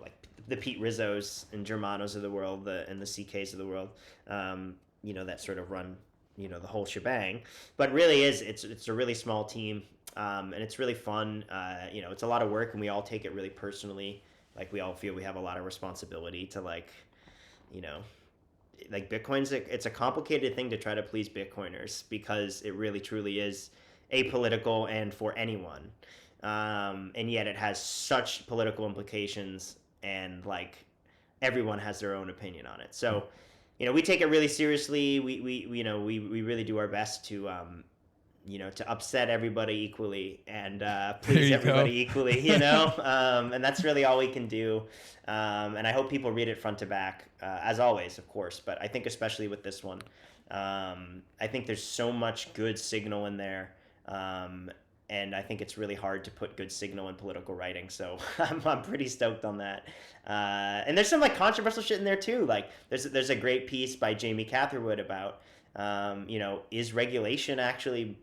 like the Pete Rizzos and Germanos of the world, and the CKs of the world, that sort of run, the whole shebang. But really it's a really small team. And it's really fun. It's a lot of work, and we all take it really personally. Like we all feel we have a lot of responsibility to like Bitcoin's it's a complicated thing to try to please Bitcoiners, because it really truly is apolitical and for anyone. And yet it has such political implications, and like everyone has their own opinion on it. So, we take it really seriously. We really do our best to to upset everybody equally and please everybody equally, and that's really all we can do. And I hope people read it front to back, as always, of course, but I think especially with this one, I think there's so much good signal in there. And I think it's really hard to put good signal in political writing. So I'm pretty stoked on that. And there's some like controversial shit in there too. Like there's a great piece by Jamie Catherwood about, is regulation actually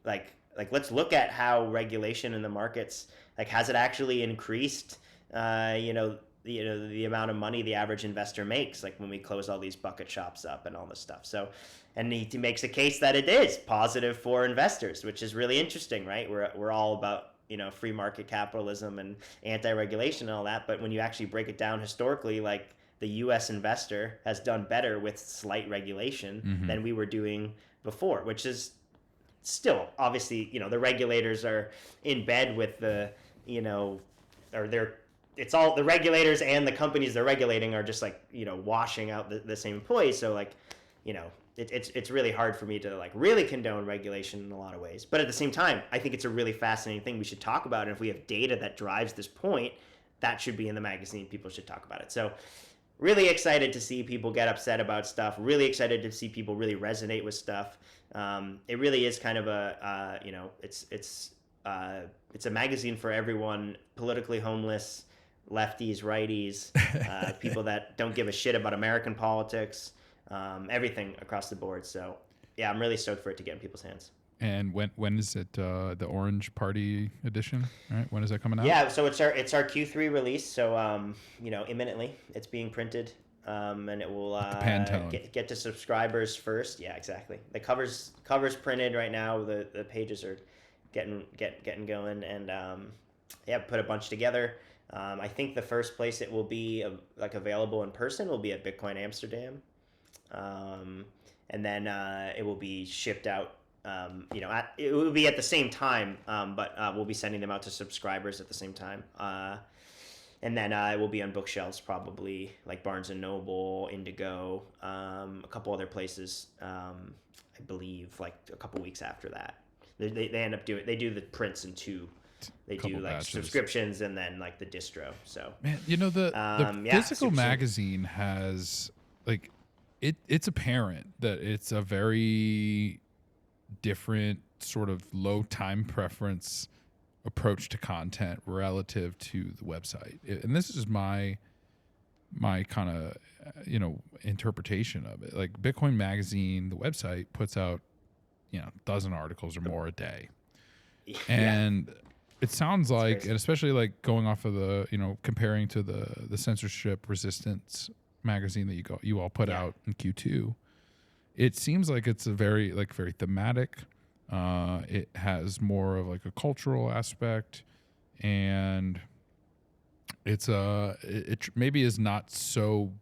like let's look at how regulation in the markets, like, has it actually increased the amount of money the average investor makes, like when we close all these bucket shops up and all this stuff. So, and he makes a case that it is positive for investors, which is really interesting, right? We're all about free market capitalism and anti-regulation and all that, but when you actually break it down historically, like the U.S. investor has done better with slight regulation than we were doing before, which is still, obviously, the regulators are in bed with the, it's all the regulators and the companies they're regulating are just like, washing out the same employees. So like, it's really hard for me to like really condone regulation in a lot of ways. But at the same time, I think it's a really fascinating thing we should talk about. And if we have data that drives this point, that should be in the magazine. People should talk about it. So really excited to see people get upset about stuff. Really excited to see people really resonate with stuff. It really is kind of a, it's a magazine for everyone, politically homeless, lefties, righties, people that don't give a shit about American politics, everything across the board. So yeah, I'm really stoked for it to get in people's hands. And when is it, the Orange Party edition? Right? When is that coming out? Yeah, so it's our Q3 release. So imminently it's being printed, and it will get to subscribers first. Yeah, exactly. The covers printed right now. The pages are getting going, and put a bunch together. I think the first place it will be available in person will be at Bitcoin Amsterdam, and then it will be shipped out. It will be at the same time, but we'll be sending them out to subscribers at the same time. And then it will be on bookshelves, probably like Barnes and Noble, Indigo, a couple other places. I believe like a couple weeks after that, they end up doing. They do the prints in two. They do like batches. Subscriptions and then like the distro. So man, the physical magazine has like it's apparent that it's a very different sort of low time preference approach to content relative to the website. And this is my kind of interpretation of it. Like Bitcoin Magazine, the website puts out a dozen articles or more a day. Yeah. And it sounds like, and especially like going off of the, comparing to the censorship resistance magazine that you all put out in Q2, it seems like it's a very thematic. It has more of like a cultural aspect, and it maybe is not so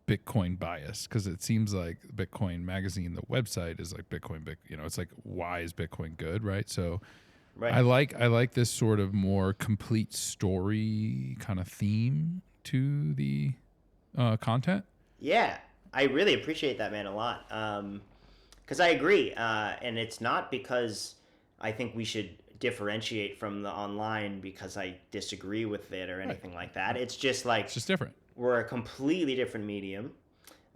Bitcoin bias, because it seems like Bitcoin Magazine, the website, is like Bitcoin. It's like, why is Bitcoin good, right? So Right. I like this sort of more complete story kind of theme to the content. Yeah, I really appreciate that, man, a lot. Because I agree, and it's not because I think we should differentiate from the online because I disagree with it or anything like that. It's just like It's just different. we're a completely different medium.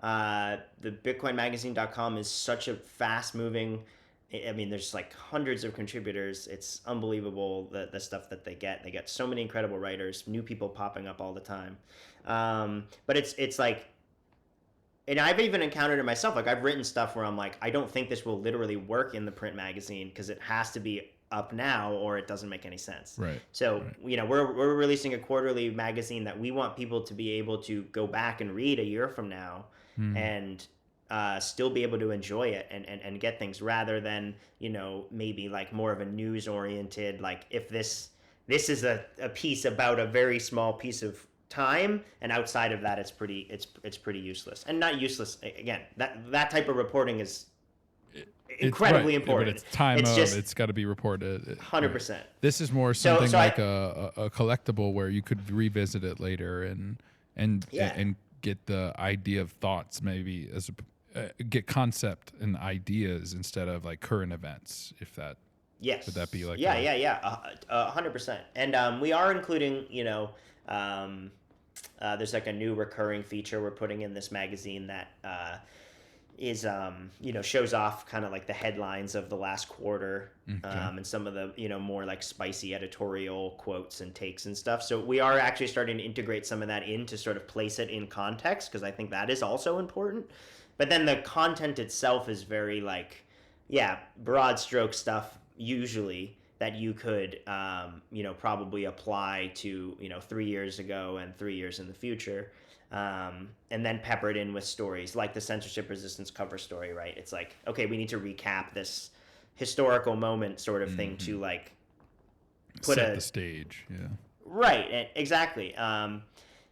The BitcoinMagazine.com is such a fast moving. I mean, there's like hundreds of contributors. It's unbelievable the stuff that they get. They get so many incredible writers, new people popping up all the time. But it's like, and I've even encountered it myself. Like I've written stuff where I'm like, I don't think this will literally work in the print magazine because it has to be up now or it doesn't make any sense. Right. So, we're releasing a quarterly magazine that we want people to be able to go back and read a year from now and still be able to enjoy it and get things rather than, maybe like more of a news oriented, like if this is a piece about a very small piece of time, and outside of that it's pretty useless. And not useless, again, that type of reporting is incredibly important. But it's got to be reported. 100%. Right. This is more something so like a collectible where you could revisit it later and get the idea of thoughts, maybe get concept and ideas instead of like current events. If that Yes. would that be like 100%. And we are including, there's like a new recurring feature we're putting in this magazine that is shows off kind of like the headlines of the last quarter, and some of the more like spicy editorial quotes and takes and stuff. So we are actually starting to integrate some of that in to sort of place it in context, because I think that is also important. But then the content itself is very like, broad stroke stuff usually that you could probably apply to 3 years ago and 3 years in the future. And then pepper it in with stories like the censorship resistance cover story, right? It's like, okay, we need to recap this historical moment sort of thing to like set the stage. Yeah. Right. Exactly.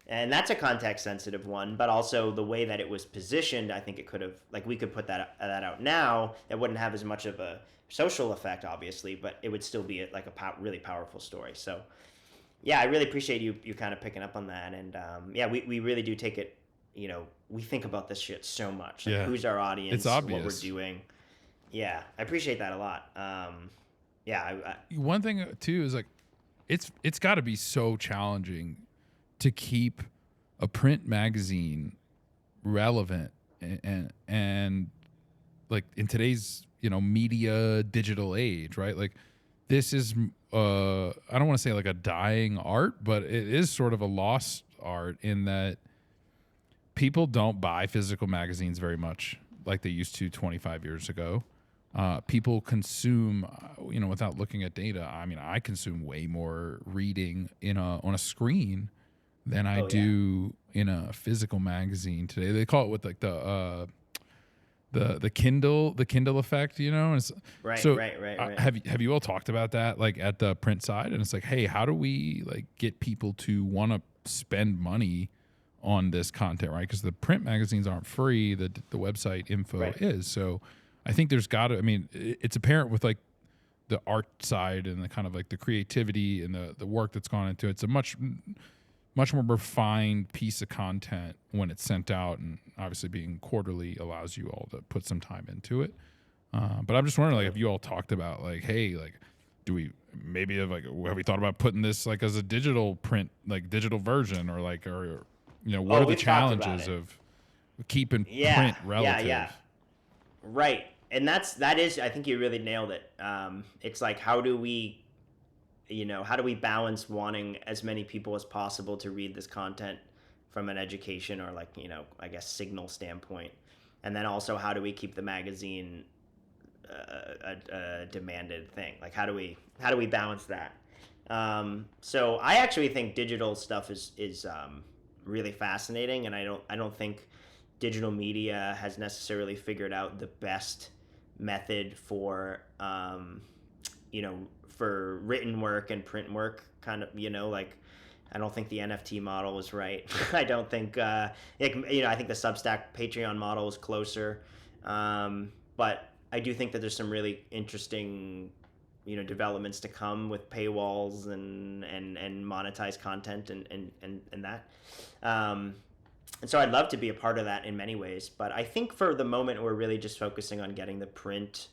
And that's a context sensitive one, but also the way that it was positioned, I think it could have, like, we could put that out now. It wouldn't have as much of a social effect, obviously, but it would still be like a really powerful story. So yeah, I really appreciate you kind of picking up on that. And we really do take it, we think about this shit so much. Like, who's our audience? It's obvious. What we're doing. Yeah, I appreciate that a lot. One thing too is like, it's got to be so challenging to keep a print magazine relevant and like in today's media digital age, right? Like this is I don't want to say like a dying art, but it is sort of a lost art in that people don't buy physical magazines very much like they used to 25 years ago. People consume, without looking at data. I mean, I consume way more reading on a screen than I do in a physical magazine today. They call it with like the Kindle effect, And it's, right. Have you all talked about that, like at the print side? And it's like, hey, how do we like get people to want to spend money on this content, right? Because the print magazines aren't free. The website info is. So I think there's got to. I mean, it's apparent with like the art side and the kind of like the creativity and the work that's gone into it. It's a much more refined piece of content when it's sent out, and obviously being quarterly allows you all to put some time into it. But I'm just wondering, like, have you all talked about like, hey, like, do we maybe have we thought about putting this like as a digital print, like digital version, or like, or what are the challenges of keeping print relative? Yeah. Right. And that is, I think you really nailed it. It's like, how do we balance wanting as many people as possible to read this content from an education or like, I guess signal standpoint. And then also, how do we keep the magazine a demanded thing? Like, how do we balance that? So I actually think digital stuff is really fascinating. And I don't think digital media has necessarily figured out the best method for, for written work and print work, kind of, like I don't think the NFT model is right. I don't think, I think the Substack Patreon model is closer. But I do think that there's some really interesting, developments to come with paywalls and monetized content and that. And so I'd love to be a part of that in many ways. But I think for the moment, we're really just focusing on getting the print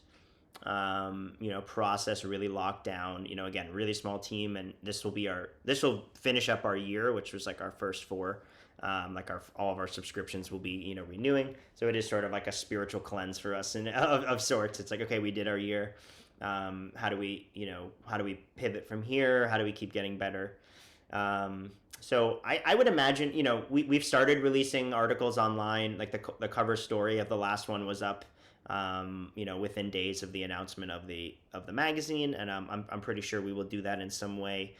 process really locked down. Again, really small team, and this will finish up our year, which was like our first 4. All of our subscriptions will be renewing. So it is sort of like a spiritual cleanse for us and of sorts. It's like, okay, we did our year. How do we pivot from here? How do we keep getting better? So I would imagine, we've started releasing articles online. Like the cover story of the last one was up, within days of the announcement of the magazine, and I'm pretty sure we will do that in some way,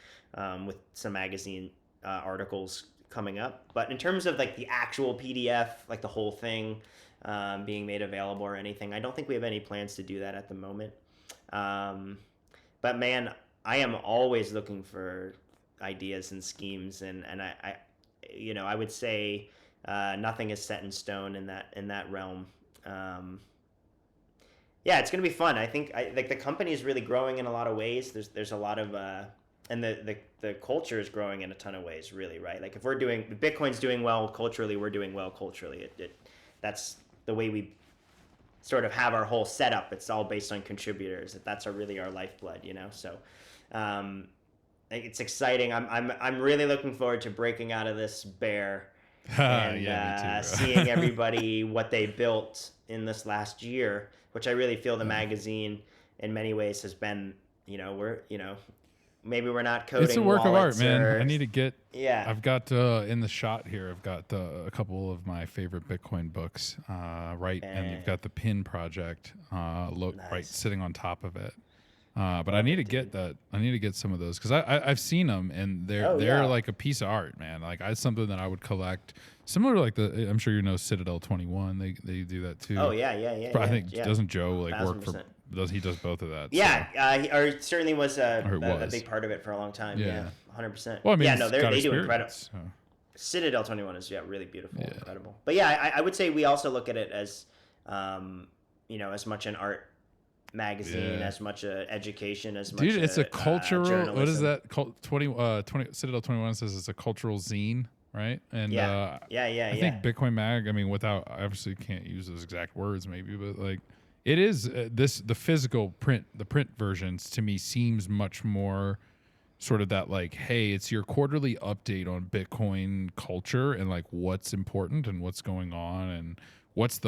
with some magazine articles coming up. But in terms of like the actual PDF, like the whole thing being made available or anything, I don't think we have any plans to do that at the moment. But man, I am always looking for ideas and schemes, and I would say nothing is set in stone in that realm. Yeah, it's gonna be fun. I think the company is really growing in a lot of ways. There's a lot of and the culture is growing in a ton of ways, really, right? Like if Bitcoin's doing well culturally, we're doing well culturally. That's the way we sort of have our whole setup. It's all based on contributors. That's really our lifeblood, So it's exciting. I'm really looking forward to breaking out of this bear and me too, seeing everybody what they built in this last year, which I really feel the magazine in many ways has been. Maybe we're not coding. It's a work of art, man. I need to get. Yeah. I've got in the shot here. I've got a couple of my favorite Bitcoin books, and you've got the Pin Project, right, sitting on top of it. But I need to get that. I need to get some of those because I've seen them and they're like a piece of art, man. Like it's something that I would collect. Similar to like I'm sure Citadel 21. They do that too. Oh yeah. I think doesn't Joe like 1,000%. work for? He does both of that. Yeah, so. Or certainly was a big part of it for a long time. Yeah, 100%. Well, I mean, yeah, no, they do incredible. So. Citadel 21 is really beautiful, incredible. But yeah, I would say we also look at it as, as much an art magazine, as much education, as much. Dude, it's a cultural. Journalism. What is that? 20 Citadel 21 says it's a cultural zine, right? And I think Bitcoin Mag. I mean, without obviously can't use those exact words, maybe, but like. It is the physical print, the print versions to me seems much more sort of that like, hey, it's your quarterly update on Bitcoin culture and like what's important and what's going on and what's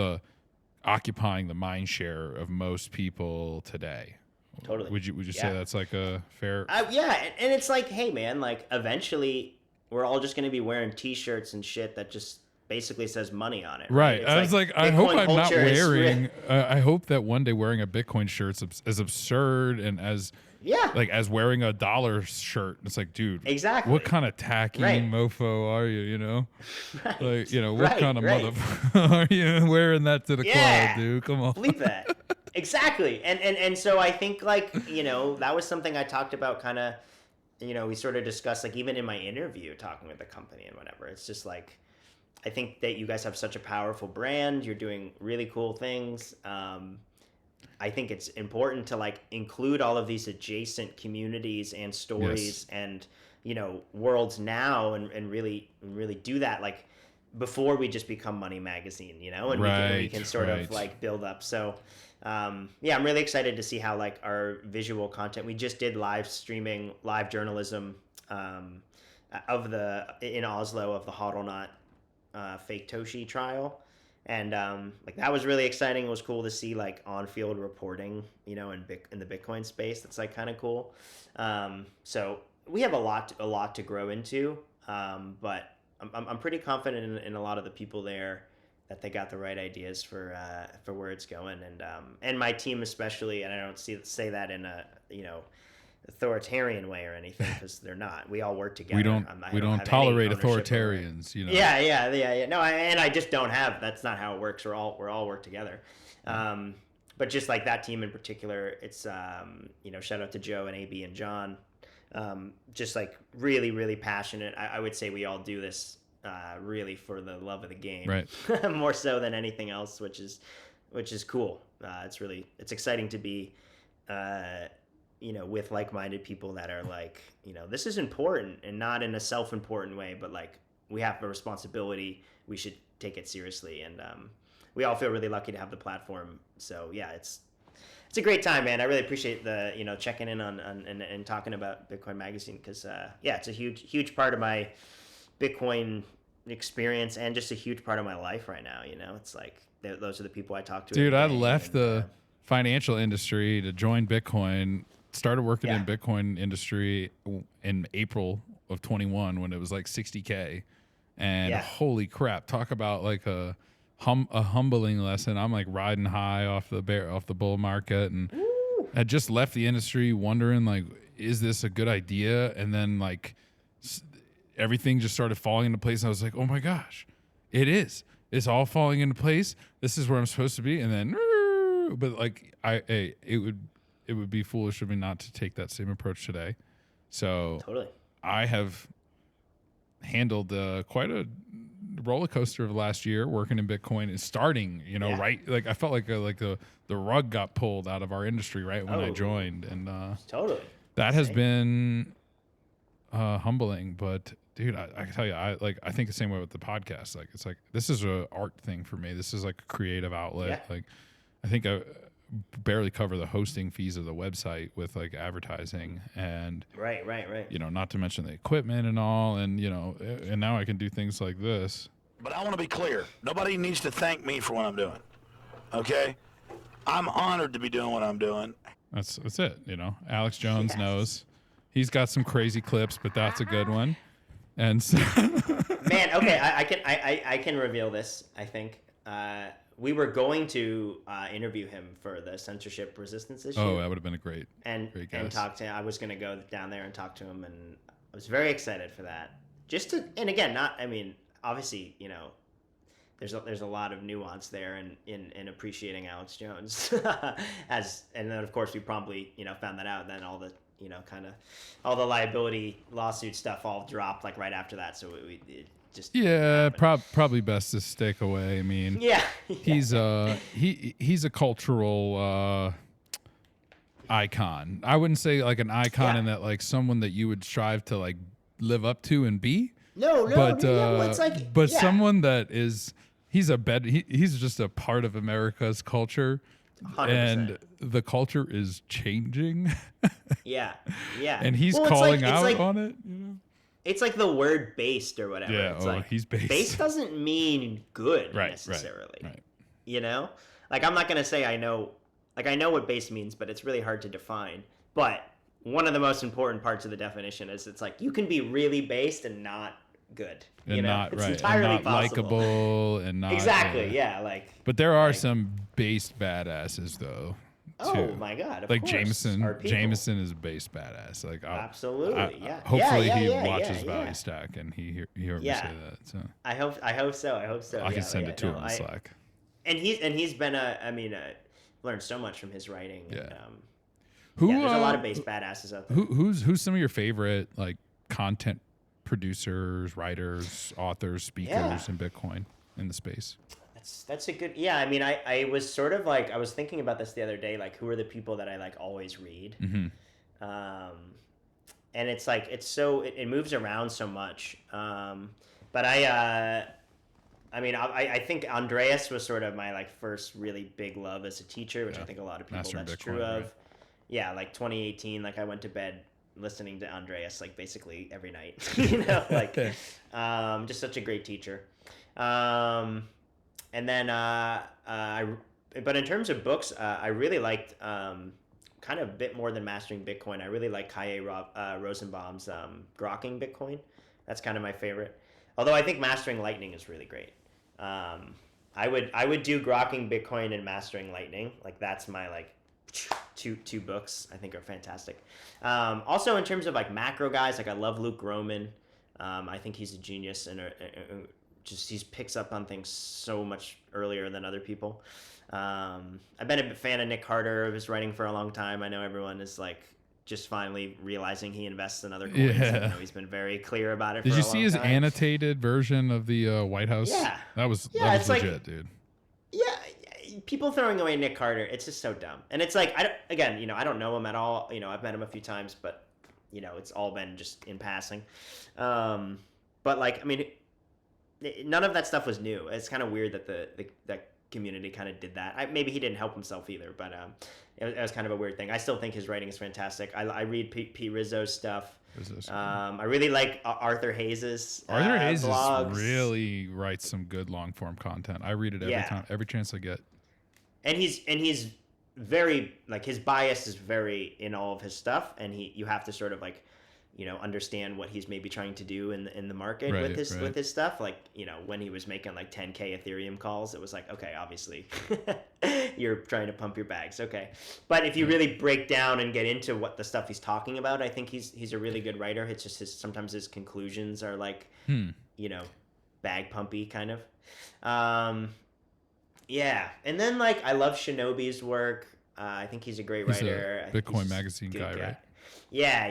occupying the mind share of most people today. Totally. Would you say that's like a fair? Yeah, and it's like, hey man, like eventually we're all just going to be wearing T-shirts and shit that just basically says money on it. Right. I was like, I hope I'm not wearing. I hope that one day wearing a Bitcoin shirt is as absurd and as as wearing a dollar shirt. It's like, dude, exactly. What kind of tacky mofo are you? Right. Like, what kind of motherfucker are you wearing that to the club, dude? Come on. Believe that. Exactly. And so I think like that was something I talked about kind of. We sort of discussed like even in my interview talking with the company and whatever. It's just like. I think that you guys have such a powerful brand. You're doing really cool things. I think it's important to like include all of these adjacent communities and stories and worlds now and really do that like before we just become Money Magazine, and we can sort of like build up. So I'm really excited to see how like our visual content. We just did live journalism in Oslo of the HODLNOT fake Toshi trial, and like that was really exciting. It was cool to see like on-field reporting, in the Bitcoin space. That's like kind of cool. So we have a lot to grow into, but I'm pretty confident in a lot of the people there that they got the right ideas for where it's going, and my team especially. And I don't say that in a authoritarian way or anything because they're not. We all work together. We don't tolerate authoritarians. Yeah. No, and I just don't have. That's not how it works. We're all work together. But just like that team in particular, it's shout out to Joe and AB and John just like really, really passionate. I would say we all do this really for the love of the game, Right. more so than anything else, which is cool. It's exciting to be, with like-minded people that are like, this is important, and not in a self-important way, but like we have a responsibility. We should take it seriously, and we all feel really lucky to have the platform. So yeah, it's a great time, man. I really appreciate the checking in on and talking about Bitcoin Magazine, because it's a huge part of my Bitcoin experience, and just a huge part of my life right now. It's like those are the people I talk to. Dude, I left the financial industry to join Bitcoin. Started working in Bitcoin industry in April of 21 when it was like 60K, and holy crap! Talk about like a humbling lesson. I'm like riding high off the bull market, and I just left the industry wondering like, is this a good idea? And then like everything just started falling into place. And I was like, oh my gosh, it is. It's all falling into place. This is where I'm supposed to be. And then, but like it would be foolish of me not to take that same approach today. So totally, I have handled quite a roller coaster of last year working in Bitcoin and starting, right? Like I felt like the rug got pulled out of our industry right when I joined, and totally that has been humbling. But dude, I can tell you, I think the same way with the podcast. Like it's like this is a art thing for me. This is like a creative outlet. Like I think I barely cover the hosting fees of the website with like advertising and right. Not to mention the equipment and all, and and now I can do things like this. But I want to be clear. Nobody needs to thank me for what I'm doing. Okay? I'm honored to be doing what I'm doing. That's it, Alex Jones knows. He's got some crazy clips, but that's a good one. And so man, okay, I can reveal this, I think. We were going to interview him for the censorship resistance issue. Oh, that would have been a great and talk to him. I was going to go down there and talk to him, and I was very excited for that. And again, obviously, there's a lot of nuance there in appreciating Alex Jones, and then of course we promptly found that out. And then all the kind of all the liability lawsuit stuff all dropped like right after that. So it just probably best to stick away. I mean, he's a cultural icon. I wouldn't say like an icon in that like someone that you would strive to like live up to and be. No, it's like someone that is he's just a part of America's culture. 100%. And the culture is changing. yeah. And he's calling out on it. It's like the word based or whatever. Yeah, it's like, he's based. Based doesn't mean good necessarily. Right. Like I'm not gonna say I know what based means, but it's really hard to define. But one of the most important parts of the definition is it's like you can be really based and not good. And not it's right. entirely and not likable and not exactly. But there are some based badasses though. Oh my God! Like Jameson is a base badass. Like absolutely, Hopefully he watches Value Stack and he heard me say that. So I hope so. I can send it to him in Slack. And he's been learned so much from his writing. Yeah. And, there's a lot of base badasses out there. Who's some of your favorite like content producers, writers, authors, speakers in Bitcoin in the space? That's a good, I was sort of like, I was thinking about this the other day, like who are the people that I like always read? Mm-hmm. And it's like, it moves around so much. But I think Andreas was sort of my like first really big love as a teacher, which I think a lot of people that's true of. Right. Yeah. Like 2018, like I went to bed listening to Andreas like basically every night, just such a great teacher. And then, but in terms of books, I really liked kind of a bit more than Mastering Bitcoin. I really like Kaye Rosenbaum's Grokking Bitcoin. That's kind of my favorite. Although I think Mastering Lightning is really great. I would do Grokking Bitcoin and Mastering Lightning. Like that's my like two books I think are fantastic. Also in terms of like macro guys, like I love Luke Gromen. I think he's a genius and he picks up on things so much earlier than other people. I've been a fan of Nick Carter, of his writing for a long time. I know everyone is like just finally realizing he invests in other coins. Yeah. Even though he's been very clear about it. Did for you a see long his time. annotated version of the White House? Yeah. That was It's legit, like, dude. Yeah, people throwing away Nick Carter, it's just so dumb. And it's like, I don't know him at all. I've met him a few times, but it's all been just in passing. But like, I mean, none of that stuff was new. It's kind of weird that that community kind of did that. Maybe he didn't help himself either, but it was kind of a weird thing. I still think his writing is fantastic. I read Pete Rizzo's stuff. I really like Arthur Hayes's Arthur Hayes blogs. really writes some good long form content. I read it every chance I get. And he's very, like, his bias is very in all of his stuff, and you have to sort of like understand what he's maybe trying to do in the market with his stuff. Like, when he was making like 10K Ethereum calls, it was like, okay, obviously you're trying to pump your bags. Okay. But if you really break down and get into what the stuff he's talking about, I think he's a really good writer. It's just sometimes his conclusions are like, bag pumpy kind of. Yeah. And then like, I love Shinobi's work. I think he's a great writer. He's a Bitcoin magazine guy, right? Yeah.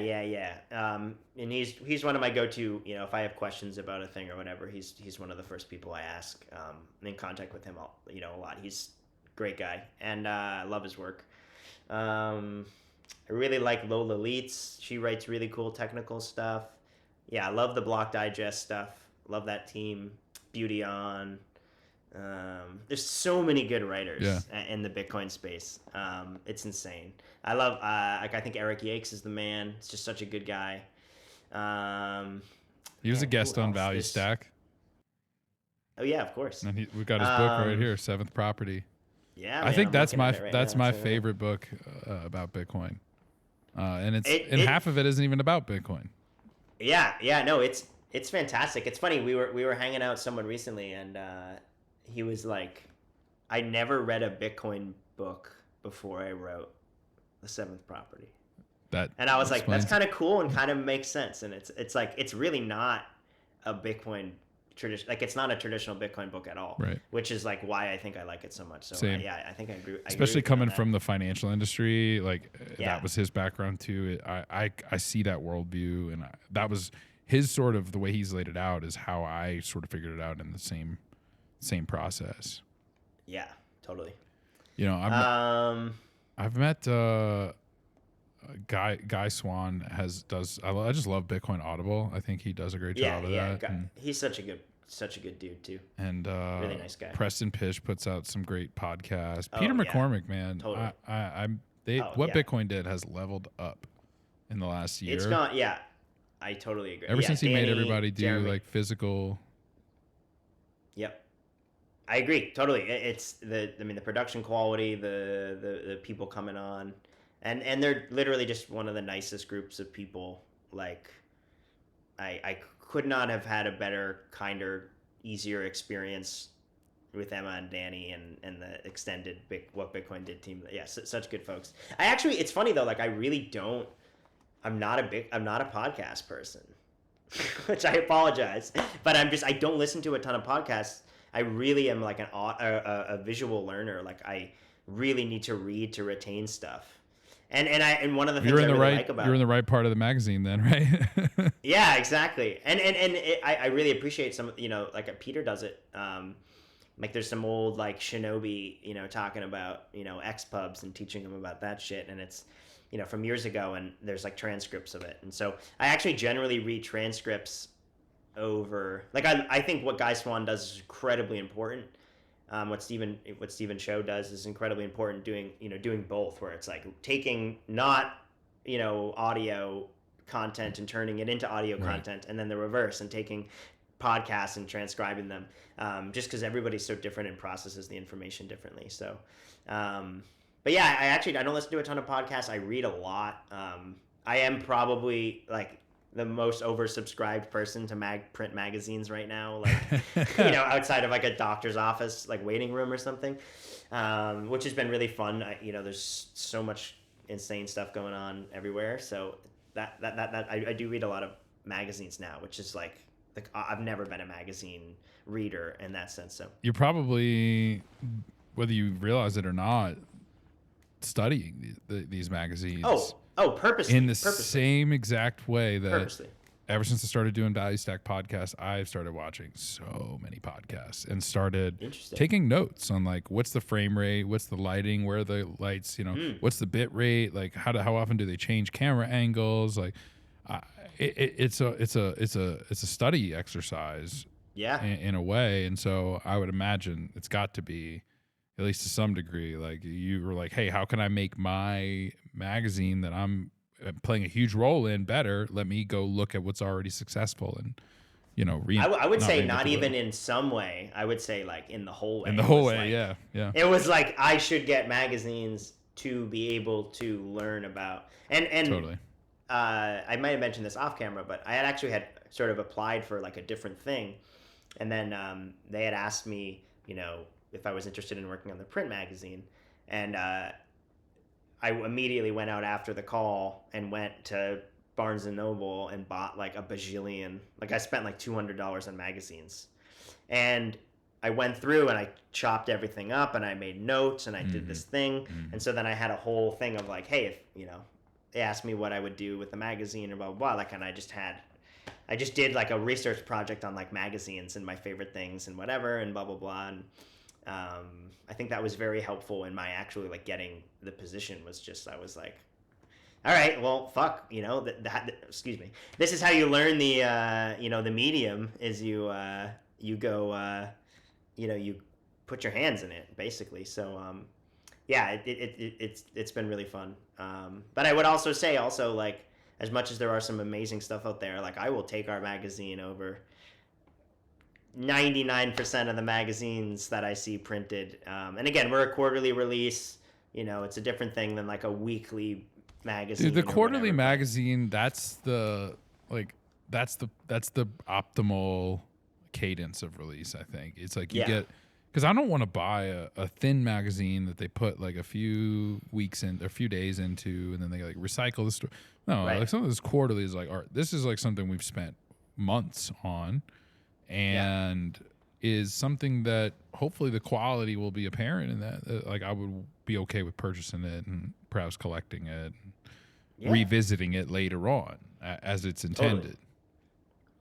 And he's one of my go-to, if I have questions about a thing or whatever, he's one of the first people I ask. I'm in contact with him, a lot. He's a great guy, and I love his work. I really like Lola Leitz. She writes really cool technical stuff. Yeah, I love the Block Digest stuff. Love that team. Beauty On. There's so many good writers in the Bitcoin space. It's insane. I love, I think Eric Yakes is the man. It's just such a good guy. He was a guest on Value Stack. Oh yeah, of course. And we got his book right here, Seventh Property. Yeah, I think that's my favorite book about Bitcoin. And half of it isn't even about Bitcoin. Yeah, no, it's fantastic. It's funny. We were hanging out with someone recently, and he was like, I never read a Bitcoin book before I wrote The Seventh Property. And I was like, that's kind of cool and kind of makes sense. And it's like, it's really not a Bitcoin tradition. Like, it's not a traditional Bitcoin book at all. Right. Which is like why I think I like it so much. So I think I agree. Especially coming from the financial industry, like that was his background too. I see that worldview, and that was his sort of, the way he's laid it out is how I sort of figured it out in the same process. Yeah, totally. I've met Guy Swan I just love Bitcoin Audible. I think he does a great job of that. He's such a good dude too. And really nice guy. Preston Pish puts out some great podcasts. Peter McCormick, man. Totally. Bitcoin did has leveled up in the last year. It's gone. Yeah, I totally agree. Ever since he made everybody do Jeremy. like physical. Yep. I agree totally. It's the production quality, the people coming on, and they're literally just one of the nicest groups of people. Like, I could not have had a better, kinder, easier experience with Emma and Danny and the extended What Bitcoin Did team. Yeah, such good folks. It's funny though. Like, I'm not a podcast person, which I apologize, but I don't listen to a ton of podcasts. I really am like a visual learner. Like, I really need to read to retain stuff. And one of the things I really like about you're in the right part of the magazine then, right? Yeah, exactly. And I really appreciate some, like Peter does it. Like, there's some old like Shinobi, talking about, X pubs and teaching them about that shit. And it's, from years ago, and there's like transcripts of it. And so I actually generally read transcripts over, like, I think what Guy Swan does is incredibly important. What Stephen Cho does is incredibly important, doing both, where it's like taking not, audio content and turning it into audio content, and then the reverse, and taking podcasts and transcribing them, just because everybody's so different and processes the information differently. So, but yeah, I don't listen to a ton of podcasts. I read a lot. I am probably like the most oversubscribed person to print magazines right now, like, outside of like a doctor's office, like waiting room or something, which has been really fun. There's so much insane stuff going on everywhere. So that I do read a lot of magazines now, which is like I've never been a magazine reader in that sense. So you're probably, whether you realize it or not, studying these magazines. Oh, Oh, purposely. in the same exact way that Purposely. ever since I started doing Value Stack podcasts, I've started watching so many podcasts and started taking notes on like what's the frame rate, what's the lighting, where are the lights, what's the bit rate, like how often do they change camera angles, like it's a study exercise, in a way, and so I would imagine it's got to be, at least to some degree, like you were like, hey, how can I make my magazine that I'm playing a huge role in better? Let me go look at what's already successful and I would say not even in some way. I would say like in the whole way. In the whole way, yeah. It was like I should get magazines to be able to learn about and totally. I might have mentioned this off camera, but I had sort of applied for like a different thing, and then they had asked me, if I was interested in working on the print magazine, and I immediately went out after the call and went to Barnes and Noble and bought like a bajillion. Like I spent like $200 on magazines, and I went through and I chopped everything up and I made notes and I did this thing, and so then I had a whole thing of like, hey, if they asked me what I would do with the magazine or blah blah blah, like, and I just did like a research project on like magazines and my favorite things and whatever and blah blah blah, and I think that was very helpful in my actually like getting the position. Was just I was like, all right, well, fuck, excuse me. This is how you learn the the medium is you go you put your hands in it basically. So it's been really fun. But I would also say like, as much as there are some amazing stuff out there, like I will take our magazine over 99% of the magazines that I see printed. And again, we're a quarterly release. It's a different thing than like a weekly magazine. Dude, the quarterly magazine, that's the optimal cadence of release, I think. It's like you get, because I don't want to buy a thin magazine that they put like a few weeks in, a few days into, and then they like recycle the story. No, like some of this quarterly is like, all right, this is like something we've spent months on, and is something that hopefully the quality will be apparent in that. Like I would be okay with purchasing it and perhaps collecting it, and revisiting it later on as it's intended. Totally.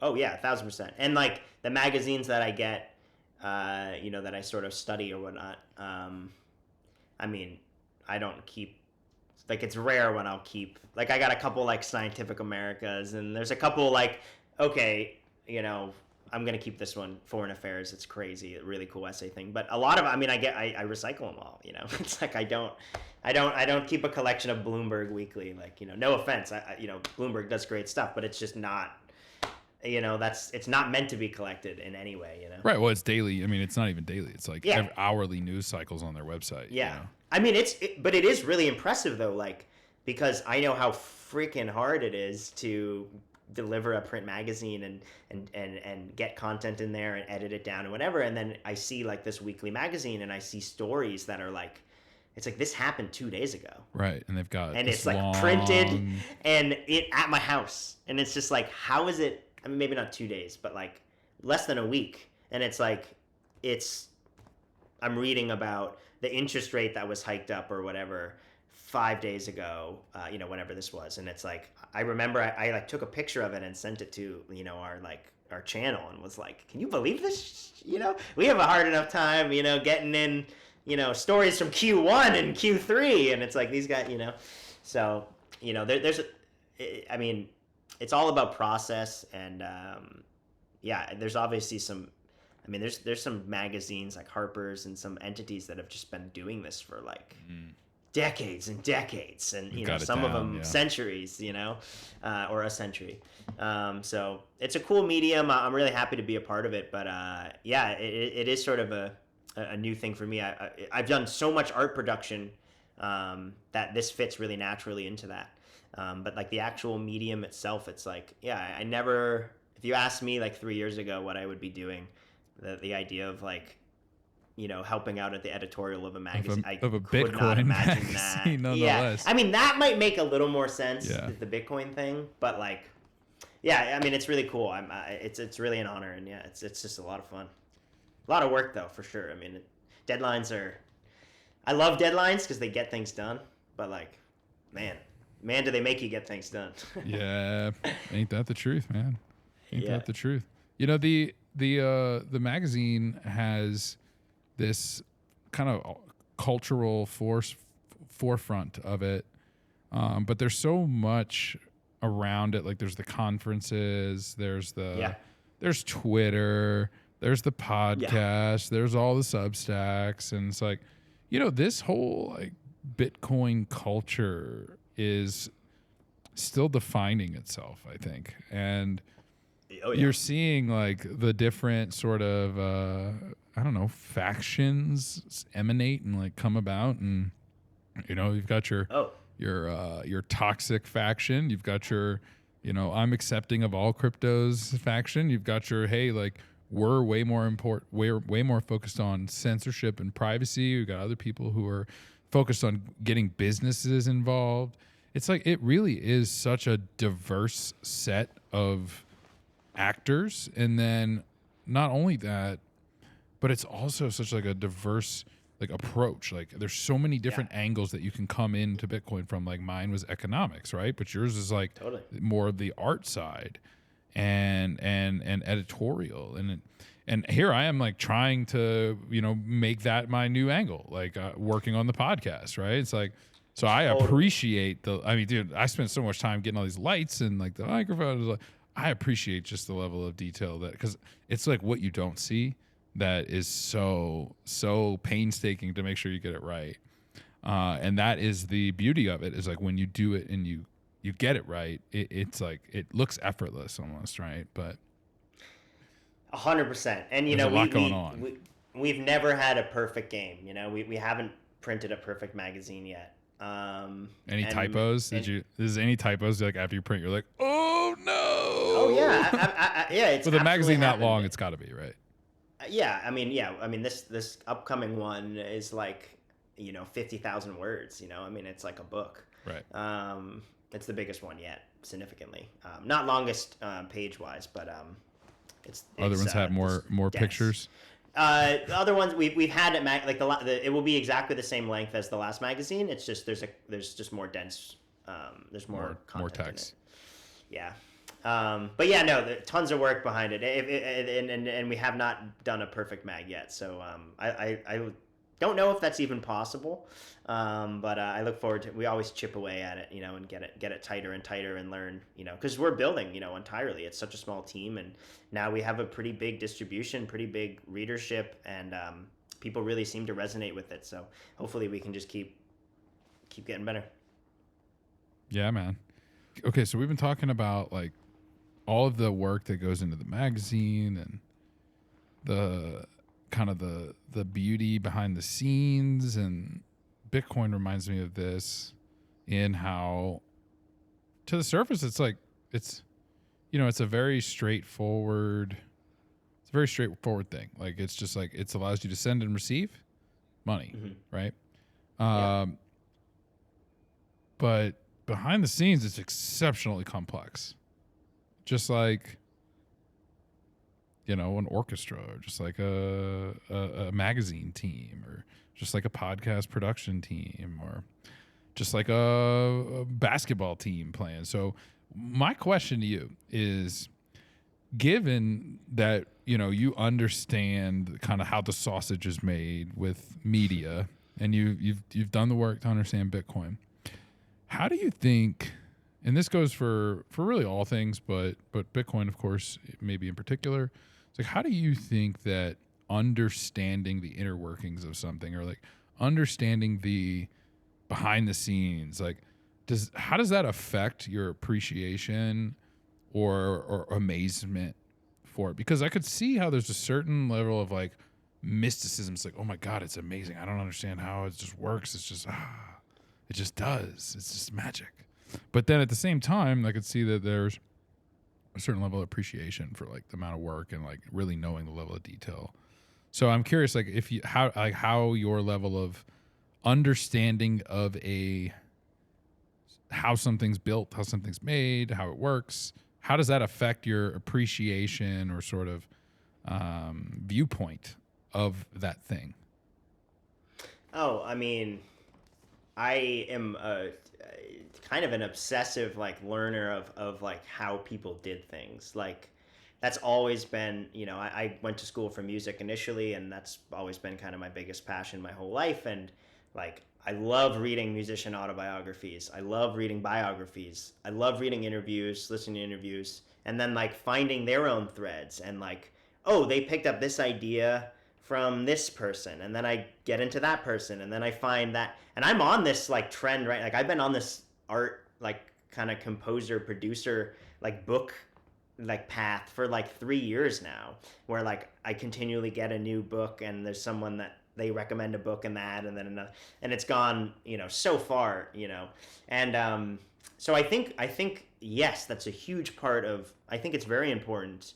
Oh yeah, 1,000%. And like the magazines that I get, that I sort of study or whatnot. I mean, I don't keep, like, it's rare when I'll keep, like, I got a couple like Scientific Americas, and there's a couple like, okay, I'm gonna keep this one, Foreign Affairs. It's crazy, a really cool essay thing. But a lot of, I recycle them all. It's like I don't keep a collection of Bloomberg Weekly. Like, no offense, Bloomberg does great stuff, but it's just not. It's not meant to be collected in any way. Right. Well, it's daily. I mean, it's not even daily. It's like hourly news cycles on their website. Yeah. I mean, but it is really impressive though. Like, because I know how freaking hard it is to deliver a print magazine and get content in there and edit it down and whatever, and then I see like this weekly magazine and I see stories that are like, it's like this happened 2 days ago, right? And they've got, and it's like printed and it at my house, and it's just like, how is it? I mean, maybe not 2 days, but like less than a week, and it's like I'm reading about the interest rate that was hiked up or whatever 5 days ago, whenever this was, and it's like, I remember I like took a picture of it and sent it to our channel and was like, can you believe this? We have a hard enough time getting in stories from Q1 and Q3, and it's like these guys, so I mean, it's all about process, and there's obviously some. I mean, there's some magazines like Harper's and some entities that have just been doing this for like decades and decades, and some of them centuries, or a century. So it's a cool medium. I'm really happy to be a part of it, but it is sort of a new thing for me. I've done so much art production that this fits really naturally into that. But like the actual medium itself, it's like, I never, if you asked me like 3 years ago what I would be doing, the idea of like, helping out at the editorial of a magazine, I could not imagine that. Nonetheless. I mean, that might make a little more sense with the Bitcoin thing, but like, I mean, it's really cool. It's really an honor, and it's just a lot of fun. A lot of work though, for sure. I mean, deadlines are, I love deadlines because they get things done, but like, man, man, do they make you get things done. Yeah, ain't that the truth, man? Ain't Yeah. that the truth? You know, the magazine has this kind of cultural forefront of it, but there's so much around it. Like there's the conferences, there's Twitter, there's the podcast, there's all the Substacks, and it's like, you know, this whole like Bitcoin culture is still defining itself, I think, and you're seeing like the different sort of I don't know, factions emanate and like come about, and you know, you've got your toxic faction, you've got your, you know, I'm accepting of all cryptos faction, you've got your, hey, like we're way more focused on censorship and privacy. We've got other people who are focused on getting businesses involved. It's like it really is such a diverse set of actors, and then not only that, but it's also such like a diverse like approach. Like there's so many different angles that you can come into Bitcoin from. Like mine was economics, right? But yours is like more of the art side and editorial, and here I am like trying to, you know, make that my new angle, like working on the podcast, right? It's like, so I appreciate I mean, dude, I spent so much time getting all these lights and like the microphone. Like, I appreciate just the level of detail that, because it's like what you don't see that is so painstaking to make sure you get it right. And that is the beauty of it, is like when you do it and you get it right, it's like it looks effortless almost, right? But 100%. And you know, we've never had a perfect game. You know, we haven't printed a perfect magazine yet. Any typos? Is any typos like after you print, you're like, oh no? Oh yeah, yeah. It's with a magazine happened. that long, it's got to be right. Yeah, I mean, this upcoming one is like, you know, 50,000 words. You know, I mean, it's like a book. Right. It's the biggest one yet, significantly. Not longest page wise, but it's other ones have more dense. Pictures. The other ones we've had it like it will be exactly the same length as the last magazine. It's just there's just more dense. There's more text. Yeah. But yeah, no, tons of work behind it, and we have not done a perfect mag yet. So I don't know if that's even possible, but I look forward to. We always chip away at it, you know, and get it tighter and tighter, and learn, you know, because we're building, you know, entirely. It's such a small team, and now we have a pretty big distribution, pretty big readership, and people really seem to resonate with it. So hopefully we can just keep getting better. Yeah, man. Okay, so we've been talking about like all of the work that goes into the magazine and the kind of the beauty behind the scenes, and Bitcoin reminds me of this in how to the surface it's like it's, you know, it's a very straightforward thing. Like it's just like it allows you to send and receive money, right? But behind the scenes it's exceptionally complex. Just like, you know, an orchestra, or just like a magazine team, or just like a podcast production team, or just like a basketball team playing. So my question to you is, given that, you know, you understand kind of how the sausage is made with media, and you've done the work to understand Bitcoin, how do you think, and this goes for really all things, but Bitcoin, of course, maybe in particular, it's like, how do you think that understanding the inner workings of something, or like understanding the behind the scenes, like how does that affect your appreciation or amazement for it? Because I could see how there's a certain level of like mysticism. It's like, oh my God, it's amazing. I don't understand how it just works. It's just, it just does. It's just magic. But then at the same time, I could see that there's a certain level of appreciation for like the amount of work and like really knowing the level of detail. So I'm curious, like how your level of understanding of how something's built, how something's made, how it works, how does that affect your appreciation or sort of viewpoint of that thing? Oh, I mean, I am kind of an obsessive like learner of like how people did things. Like that's always been, I went to school for music initially, and that's always been kind of my biggest passion my whole life. And like, I love reading musician autobiographies. I love reading biographies. I love reading interviews, listening to interviews, and then like finding their own threads and like, oh, they picked up this idea from this person, and then I get into that person, and then I find that, and I'm on this like trend, right? Like I've been on this art, like kind of composer, producer, like book, like path for like 3 years now, where like I continually get a new book, and there's someone that they recommend a book and that, and then another, and it's gone, so far, and so I think yes, that's a huge part of. I think it's very important,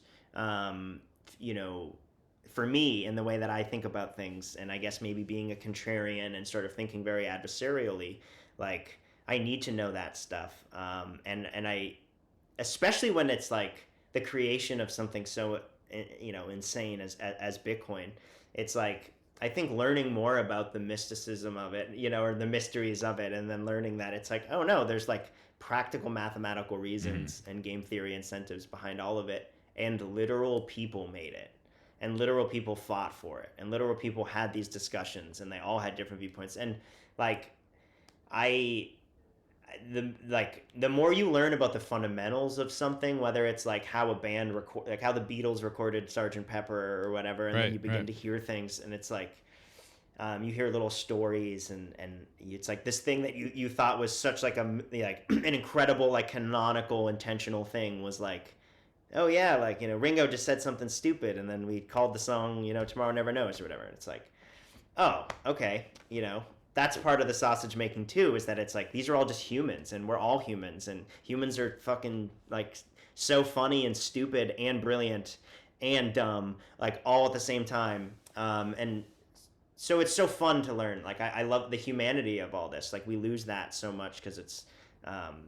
for me in the way that I think about things, and I guess maybe being a contrarian and sort of thinking very adversarially, like I need to know that stuff, and I, especially when it's like the creation of something so insane as Bitcoin, it's like I think learning more about the mysticism of it, or the mysteries of it, and then learning that it's like, oh no, there's like practical mathematical reasons and game theory incentives behind all of it, and literal people made it, and literal people fought for it, and literal people had these discussions, and they all had different viewpoints, and like the more you learn about the fundamentals of something, whether it's like how a band like how the Beatles recorded Sgt. Pepper or whatever, and then you begin to hear things, and it's like you hear little stories, and it's like this thing that you thought was such like an incredible like canonical intentional thing was like, oh yeah, like Ringo just said something stupid, and then we called the song Tomorrow Never Knows or whatever, and it's like, oh okay, that's part of the sausage making too, is that it's like these are all just humans, and we're all humans, and humans are fucking like so funny and stupid and brilliant and dumb, like all at the same time, and so it's so fun to learn. Like I love the humanity of all this. Like we lose that so much because it's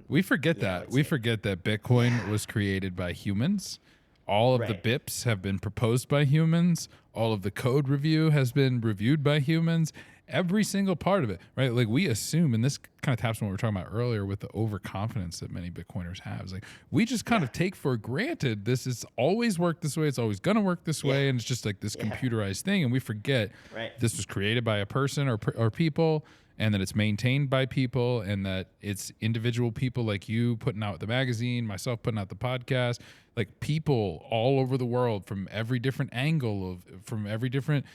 we forget that Bitcoin was created by humans. All of the BIPs have been proposed by humans. All of the code review has been reviewed by humans. Every single part of it, right? Like we assume, and this kind of taps on what we were talking about earlier with the overconfidence that many Bitcoiners have. Is like we just kind of take for granted this is always worked this way. It's always going to work this way, and it's just like this computerized thing, and we forget this was created by a person or people, and that it's maintained by people, and that it's individual people like you putting out the magazine, myself putting out the podcast, like people all over the world from every different angle from every different.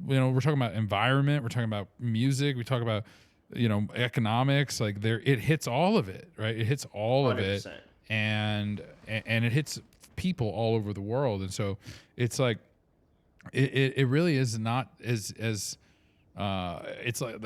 We're talking about environment, we're talking about music, we talk about, economics, like it hits all of it, right? It hits all 100%. Of it, and it hits people all over the world. And so it's like, it really is not as it's like,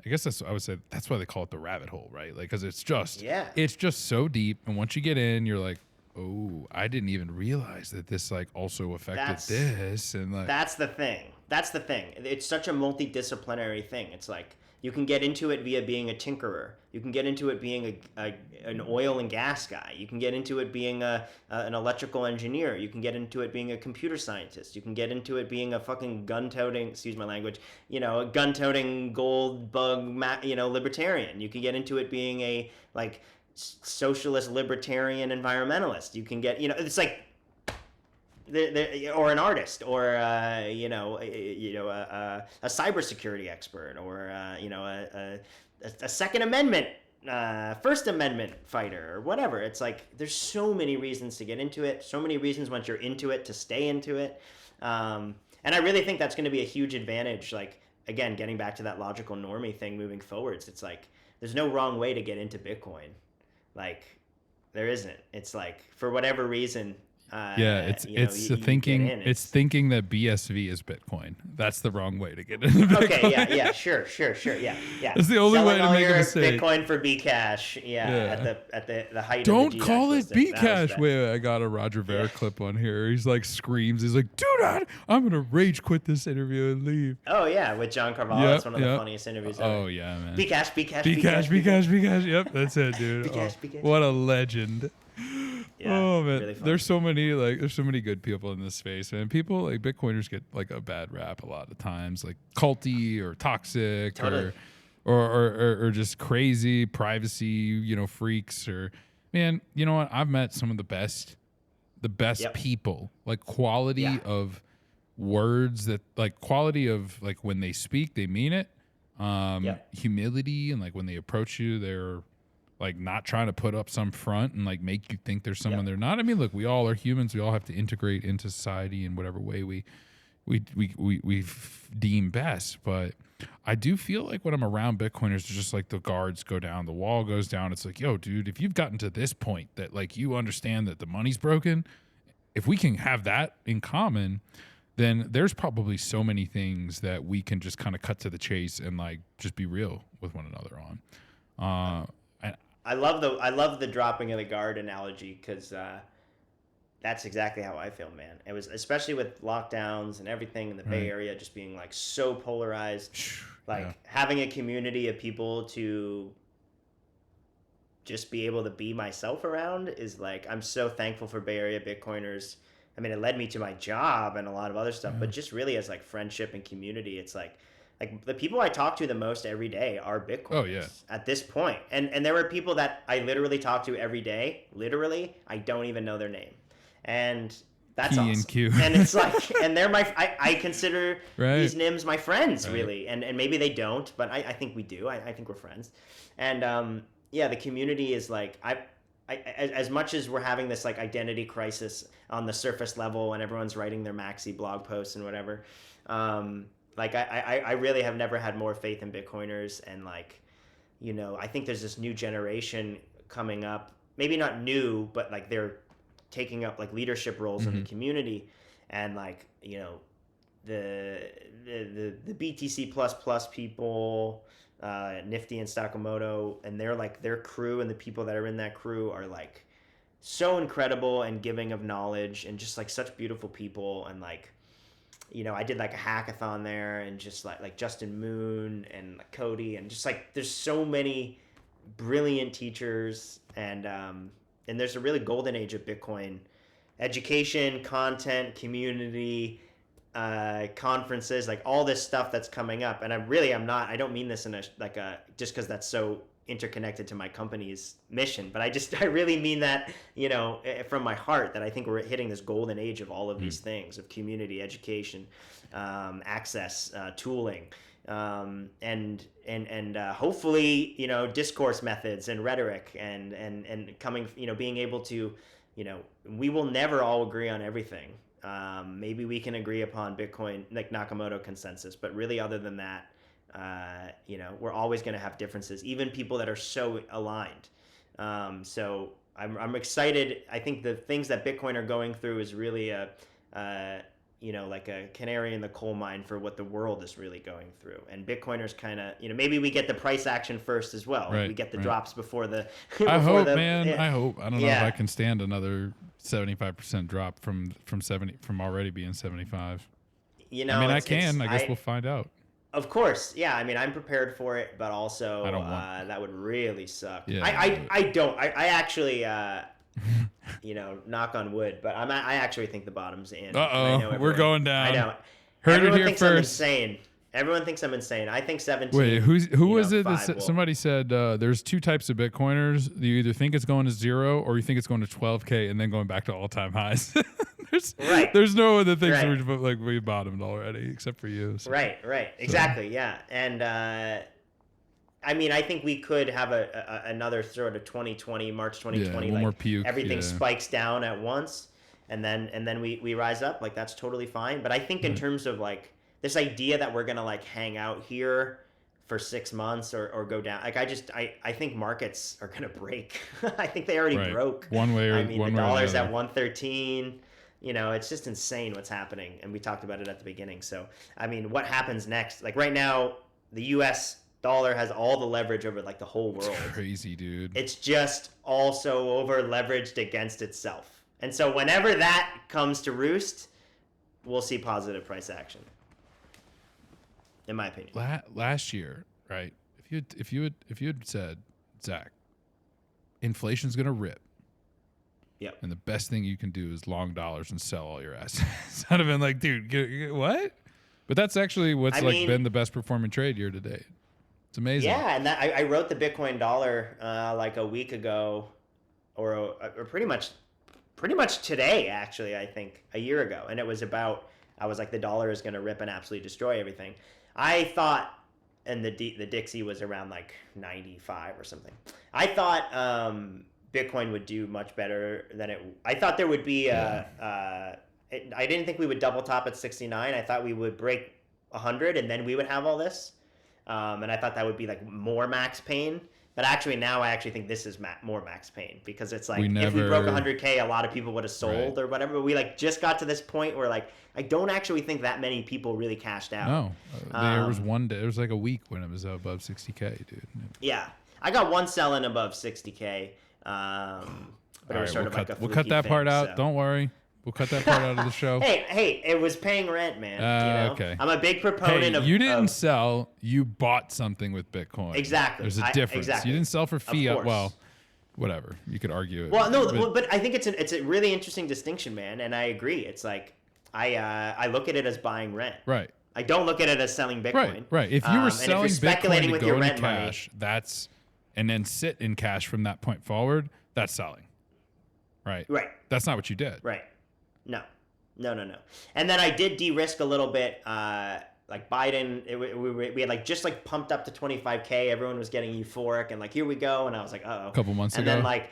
I guess I would say that's why they call it the rabbit hole, right? Like, cause it's just so deep. And once you get in, you're like, oh, I didn't even realize that this like also affected this. And like, that's the thing. It's such a multidisciplinary thing. It's like you can get into it via being a tinkerer. You can get into it being an oil and gas guy. You can get into it being an electrical engineer. You can get into it being a computer scientist. You can get into it being a fucking gun-toting, excuse my language, a gun-toting gold bug, libertarian. You can get into it being a like socialist libertarian environmentalist. You can get, it's like, or an artist, or a cybersecurity expert, or a Second Amendment, First Amendment fighter, or whatever. It's like there's so many reasons to get into it, so many reasons once you're into it to stay into it, and I really think that's going to be a huge advantage. Like again, getting back to that logical normie thing moving forwards, it's like there's no wrong way to get into Bitcoin. Like there isn't. It's like for whatever reason. Thinking that BSV is Bitcoin. That's the wrong way to get into Bitcoin. Okay, sure, yeah. It's the only way to make a mistake. Bitcoin for Bcash, at the height. Don't of the call it Bcash. Wait, I got a Roger Ver clip on here. He's like screams. He's like, dude, I'm gonna rage quit this interview and leave. Oh yeah, with John Carvalho. That's one of the funniest interviews ever. Oh yeah, man. Bcash. Yep, that's it, dude. Bcash. What a legend. Yeah, oh man, really there's so many good people in this space, man. People like Bitcoiners get like a bad rap a lot of times, like culty or toxic or just crazy privacy, you know, freaks. Or man, you know what? I've met some of the best Yep. people, like quality Yeah. of words, that like quality of like when they speak, they mean it. Yep. Humility, and like when they approach you, they're like not trying to put up some front and like make you think there's someone Yep. they're not. I mean, look, we all are humans. We all have to integrate into society in whatever way we deem best. But I do feel like when I'm around Bitcoiners, it's just like the guards go down, the wall goes down. It's like, yo, dude, if you've gotten to this point that like you understand that the money's broken, if we can have that in common, then there's probably so many things that we can just kind of cut to the chase and like just be real with one another on. I love the dropping of the guard analogy, because that's exactly how I feel, man. It was especially with lockdowns and everything in the Bay Area just being like so polarized. Like having a community of people to just be able to be myself around is like, I'm so thankful for Bay Area Bitcoiners. I mean, it led me to my job and a lot of other stuff, but just really as like friendship and community, it's like the people I talk to the most every day are Bitcoiners at this point. And there were people that I literally talk to every day. Literally, I don't even know their name. And that's P awesome. and Q. And it's like, and they're I consider Right. these NIMs my friends, Right. really. And maybe they don't, but I think we do. I think we're friends. And yeah, the community is like, as much as we're having this like identity crisis on the surface level and everyone's writing their maxi blog posts and whatever, like I really have never had more faith in Bitcoiners. And like, you know, I think there's this new generation coming up, maybe not new, but like they're taking up like leadership roles in the community. And like, you know, the BTC plus people, Nifty and Sakamoto, and their crew and the people that are in that crew are like so incredible and giving of knowledge and just like such beautiful people. And like, you know, I did like a hackathon there, and just like Justin Moon and like Cody, and just like there's so many brilliant teachers. And there's a really golden age of Bitcoin education, content, community, conferences, like all this stuff that's coming up. And I don't mean this in a just because that's so interconnected to my company's mission, but I really mean that, you know, from my heart, that I think we're hitting this golden age of all of these things, of community, education, access, tooling, and hopefully, you know, discourse methods and rhetoric, and coming, you know, being able to, you know, we will never all agree on everything. Maybe we can agree upon Bitcoin, like Nakamoto consensus, but really other than that, you know, we're always going to have differences, even people that are so aligned. So I'm excited. I think the things that Bitcoin are going through is really you know, like a canary in the coal mine for what the world is really going through. And Bitcoiners kind of, you know, maybe we get the price action first as well. Right, we get the right. drops before the. I hope, man. Yeah. I hope. I don't know if I can stand another 75% drop from already being 75. You know, I mean, I can. I guess we'll find out. Of course, yeah. I mean, I'm prepared for it, but also I don't want that would really suck. Yeah, I actually, you know, knock on wood, but I actually think the bottom's in. We're going down. I know. Heard Everyone it here thinks first. I'm insane. Everyone thinks I'm insane. I think 17. Wait, who was it? That Somebody said there's two types of Bitcoiners. You either think it's going to 0 or you think it's going to 12K and then going back to all-time highs. There's no one that thinks we bottomed already, except for you. So. Right, exactly, yeah. And I mean, I think we could have another sort of 2020, March 2020, one like more puke, everything spikes down at once, and then we rise up. Like that's totally fine. But I think in terms of like this idea that we're gonna like hang out here for 6 months or go down, like I think markets are gonna break. I think they already broke. One way or I mean, one the way or dollar's the other. at 113. You know, it's just insane what's happening, and we talked about it at the beginning. So, I mean, what happens next? Like right now, the U.S. dollar has all the leverage over like the whole world. It's crazy, dude. It's just also over leveraged against itself. And so whenever that comes to roost, we'll see positive price action. In my opinion. Last year, right? If you had said, Zach, inflation's gonna rip. Yep. And the best thing you can do is long dollars and sell all your assets. I'd have been like, dude, what? But that's actually what's been the best performing trade year to date. It's amazing. Yeah, and I wrote the Bitcoin dollar like a week ago, or pretty much today, actually. I think a year ago, and it was about, I was like, the dollar is going to rip and absolutely destroy everything. I thought, and the Dixie was around like 95 or something. I thought Bitcoin would do much better than it. I thought there would be I didn't think we would double top at 69. I thought we would break 100 and then we would have all this. And I thought that would be like more max pain. But actually now I actually think this is more max pain, because it's like if we broke 100K, a lot of people would have sold or whatever. But we like just got to this point where like I don't actually think that many people really cashed out. No, there was one day. There was like a week when it was above 60K, dude. Yeah, I got one selling above 60K. But it was sort of like a we'll cut that thing, part out. so. Don't worry. We'll cut that part out of the show. Hey, it was paying rent, man. You know? Okay. I'm a big proponent of. You didn't sell. You bought something with Bitcoin. Exactly. There's a difference. Exactly. You didn't sell for fiat. Well, whatever. You could argue it. Well, no, but I think it's a really interesting distinction, man. And I agree. It's like I look at it as buying rent. Right. I don't look at it as selling Bitcoin. Right. If you were selling Bitcoin to go into cash, money, and then sit in cash from that point forward, that's selling. Right. That's not what you did. Right. No. And then I did de-risk a little bit. Like Biden, we had like just like pumped up to 25K. Everyone was getting euphoric and like, here we go. And I was like, uh-oh. A couple months ago. And then like,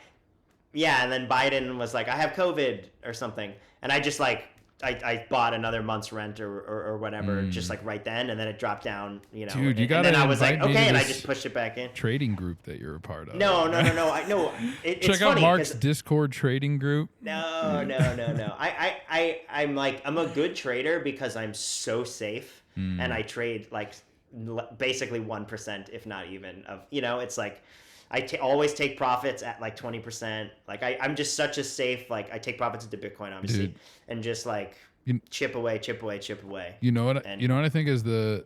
yeah. And then Biden was like, I have COVID or something. And I just like, I bought another month's rent or whatever, just like right then, and then it dropped down, you know. Dude, you got to. And then I was like, okay, and I just pushed it back in. Trading group that you're a part of. No. I know. Check out Mark's Discord trading group. No. I'm a good trader because I'm so safe, and I trade like basically 1%, if not even of. You know, it's like. Always take profits at like 20%. Like I'm just such a safe, like I take profits into Bitcoin, obviously, and just like chip away. You know what? You know what I think is the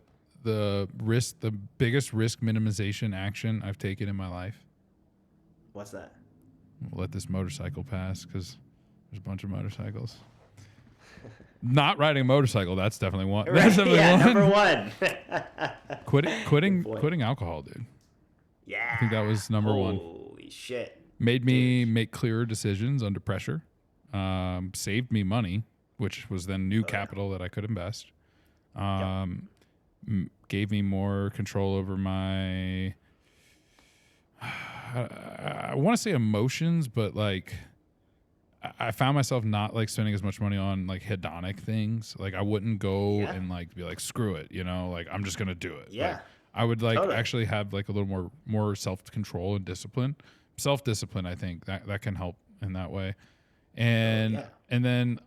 biggest risk minimization action I've taken in my life? What's that? We'll let this motorcycle pass because there's a bunch of motorcycles. Not riding a motorcycle, that's definitely one. Right. That's definitely one. Number one. Quitting alcohol, dude. Yeah. I think that was number one. Holy shit. Made me make clearer decisions under pressure. Saved me money, which was then new capital that I could invest. Gave me more control over my, I want to say emotions, but like I found myself not like spending as much money on like hedonic things. Like I wouldn't go and like be like, screw it, you know, like I'm just going to do it. Yeah. Like, I would like actually have like a little more self-control and discipline. Self-discipline, I think that can help in that way. And then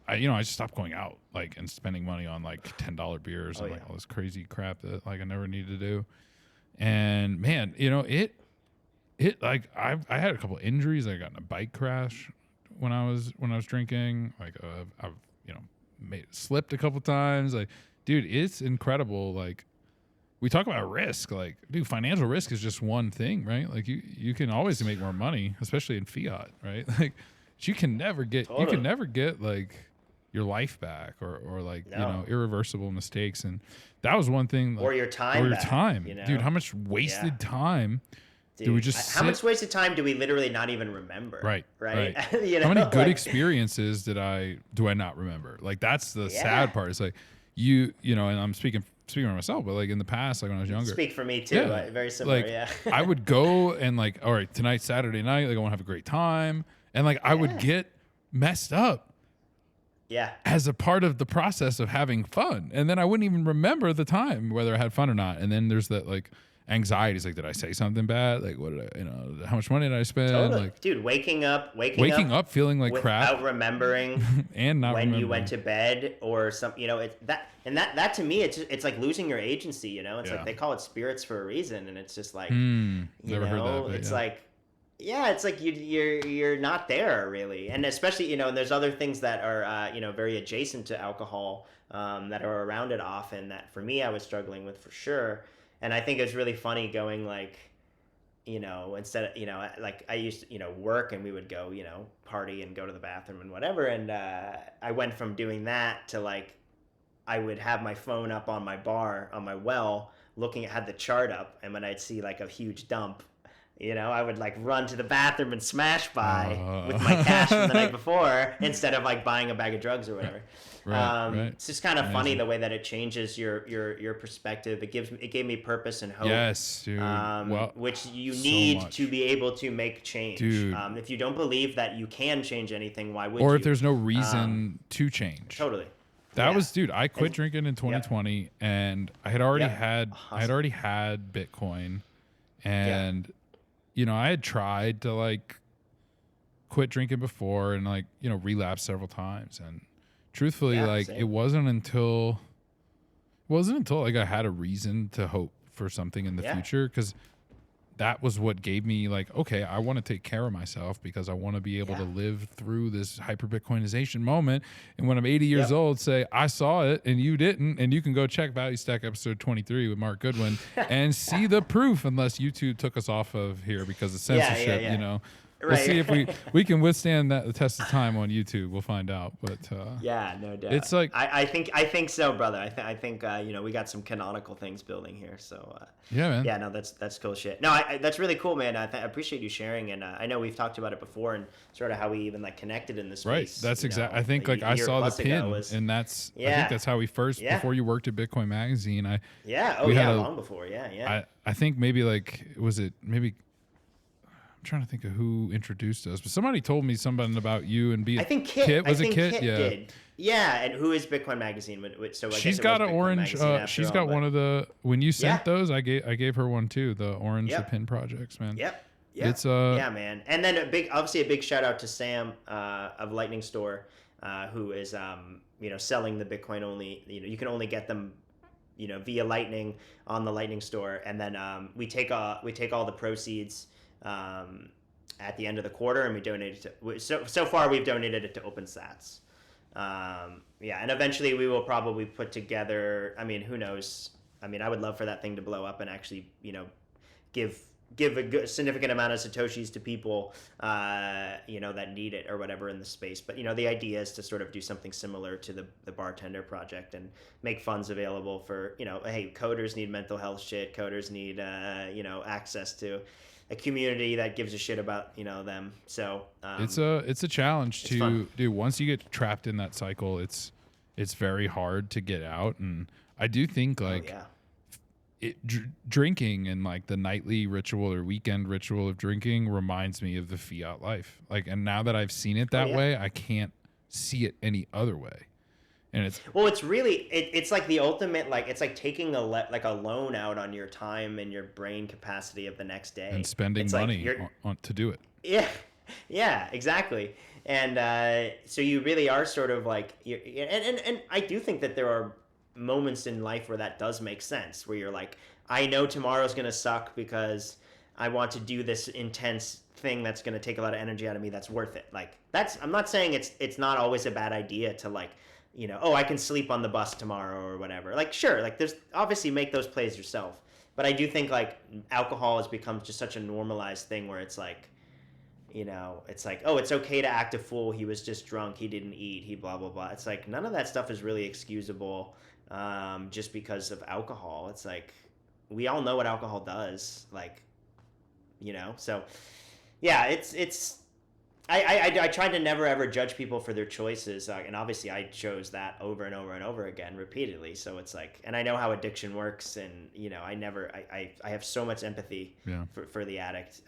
I just stopped going out like and spending money on like $10 beers and like all this crazy crap that like I never needed to do. And man, you know, it like I had a couple injuries. I got in a bike crash when I was drinking. Like I've slipped a couple times. Like, dude, it's incredible. Like, we talk about risk, like, dude, financial risk is just one thing, right? Like you can always make more money, especially in fiat, right? Like you can never get like your life back or like, you know, irreversible mistakes. And that was one thing. Like, or your time. You know? Dude, how much wasted time do we just how much wasted time do we literally not even remember? Right. You know, how many good experiences do I not remember? Like that's the sad part. It's like you know, and I'm speaking for myself, but like in the past, like when I was younger, speak for me too. Like, very similar. Like, I would go and like, all right, tonight's Saturday night, like I want to have a great time, and like I would get messed up, as a part of the process of having fun, and then I wouldn't even remember the time whether I had fun or not, and then there's that like anxieties, like did I say something bad? Like what did I, you know, how much money did I spend? Totally. Like, dude, waking up feeling like crap, without remembering and not when remembering. you went to bed or some, you know, that to me it's like losing your agency, you know. It's like they call it spirits for a reason, and it's just like never heard that, but it's like it's like you're not there really, and especially, you know, and there's other things that are you know, very adjacent to alcohol that are around it often that for me I was struggling with for sure. And I think it was really funny going like, you know, instead of, you know, like I used to, you know, work and we would go, you know, party and go to the bathroom and whatever. And I went from doing that to like, I would have my phone up on my bar, on my well, had the chart up, and when I'd see like a huge dump, I would like run to the bathroom and smash buy with my cash from the night before instead of like buying a bag of drugs or whatever. Right. It's just kind of funny the way that it changes your perspective. It gave me purpose and hope. Yes, dude. Which you so need much. to be able to make change. Dude. If you don't believe that you can change anything, why would you? Or if there's no reason to change. Totally. That was, dude. I quit drinking in 2020, and I had already had Bitcoin, and I had tried to like quit drinking before and like relapse several times, and truthfully, like same. it wasn't until like I had a reason to hope for something in the future, because that was what gave me like, okay, I want to take care of myself because I want to be able to live through this hyper Bitcoinization moment. And when I'm 80 years old, say, I saw it and you didn't. And you can go check Value Stack episode 23 with Mark Goodwin and see the proof, unless YouTube took us off of here because of censorship, We'll see if we can withstand the test of time on YouTube. We'll find out. But no doubt. It's like I think so, brother. I think we got some canonical things building here. So yeah, man. Yeah, no, that's cool shit. No, that's really cool, man. I appreciate you sharing, and I know we've talked about it before, and sort of how we even like connected in this space. Right. That's exactly. I think like I saw the pin, and that's I think that's how we first before you worked at Bitcoin Magazine. Long before. I think maybe like I'm trying to think of who introduced us, but somebody told me something about you and I think Kit. Was it Kit? Did. Yeah, and who is Bitcoin Magazine? So she's got an orange. She's got one of the. When you sent those, I gave her one too. The orange the pin projects, man. Yep. It's yeah, man. And then obviously a big shout out to Sam of Lightning Store, who is selling the Bitcoin only. You can only get them via Lightning on the Lightning Store, and then we take all the proceeds at the end of the quarter, and we donate it to. So far, we've donated it to OpenSats. And eventually we will probably put together. I mean, who knows? I mean, I would love for that thing to blow up and actually, give a good, significant amount of satoshis to people, that need it or whatever in the space. But the idea is to sort of do something similar to the bartender project and make funds available for hey, coders need mental health shit. Coders need access to a community that gives a shit about them. So it's a challenge to do. Once you get trapped in that cycle, it's very hard to get out. And I do think like drinking and like the nightly ritual or weekend ritual of drinking reminds me of the fiat life. Like, and now that I've seen it that way, I can't see it any other way. And it's really it's like the ultimate, like it's like taking a loan out on your time and your brain capacity of the next day and spending money on to do it. Yeah, exactly. And so you really are sort of like and I do think that there are moments in life where that does make sense, where you're like, I know tomorrow's gonna suck because I want to do this intense thing that's gonna take a lot of energy out of me. That's worth it. Like I'm not saying it's not always a bad idea to like, I can sleep on the bus tomorrow or whatever. Like, sure, like there's obviously make those plays yourself. But I do think like alcohol has become just such a normalized thing where it's like, it's like, oh, it's okay to act a fool. He was just drunk. He didn't eat. He blah, blah, blah. It's like none of that stuff is really excusable just because of alcohol. It's like we all know what alcohol does. Like, so yeah, it's I tried to never ever judge people for their choices, and obviously I chose that over and over and over again repeatedly. So it's like, and I know how addiction works, and I have so much empathy for the addict,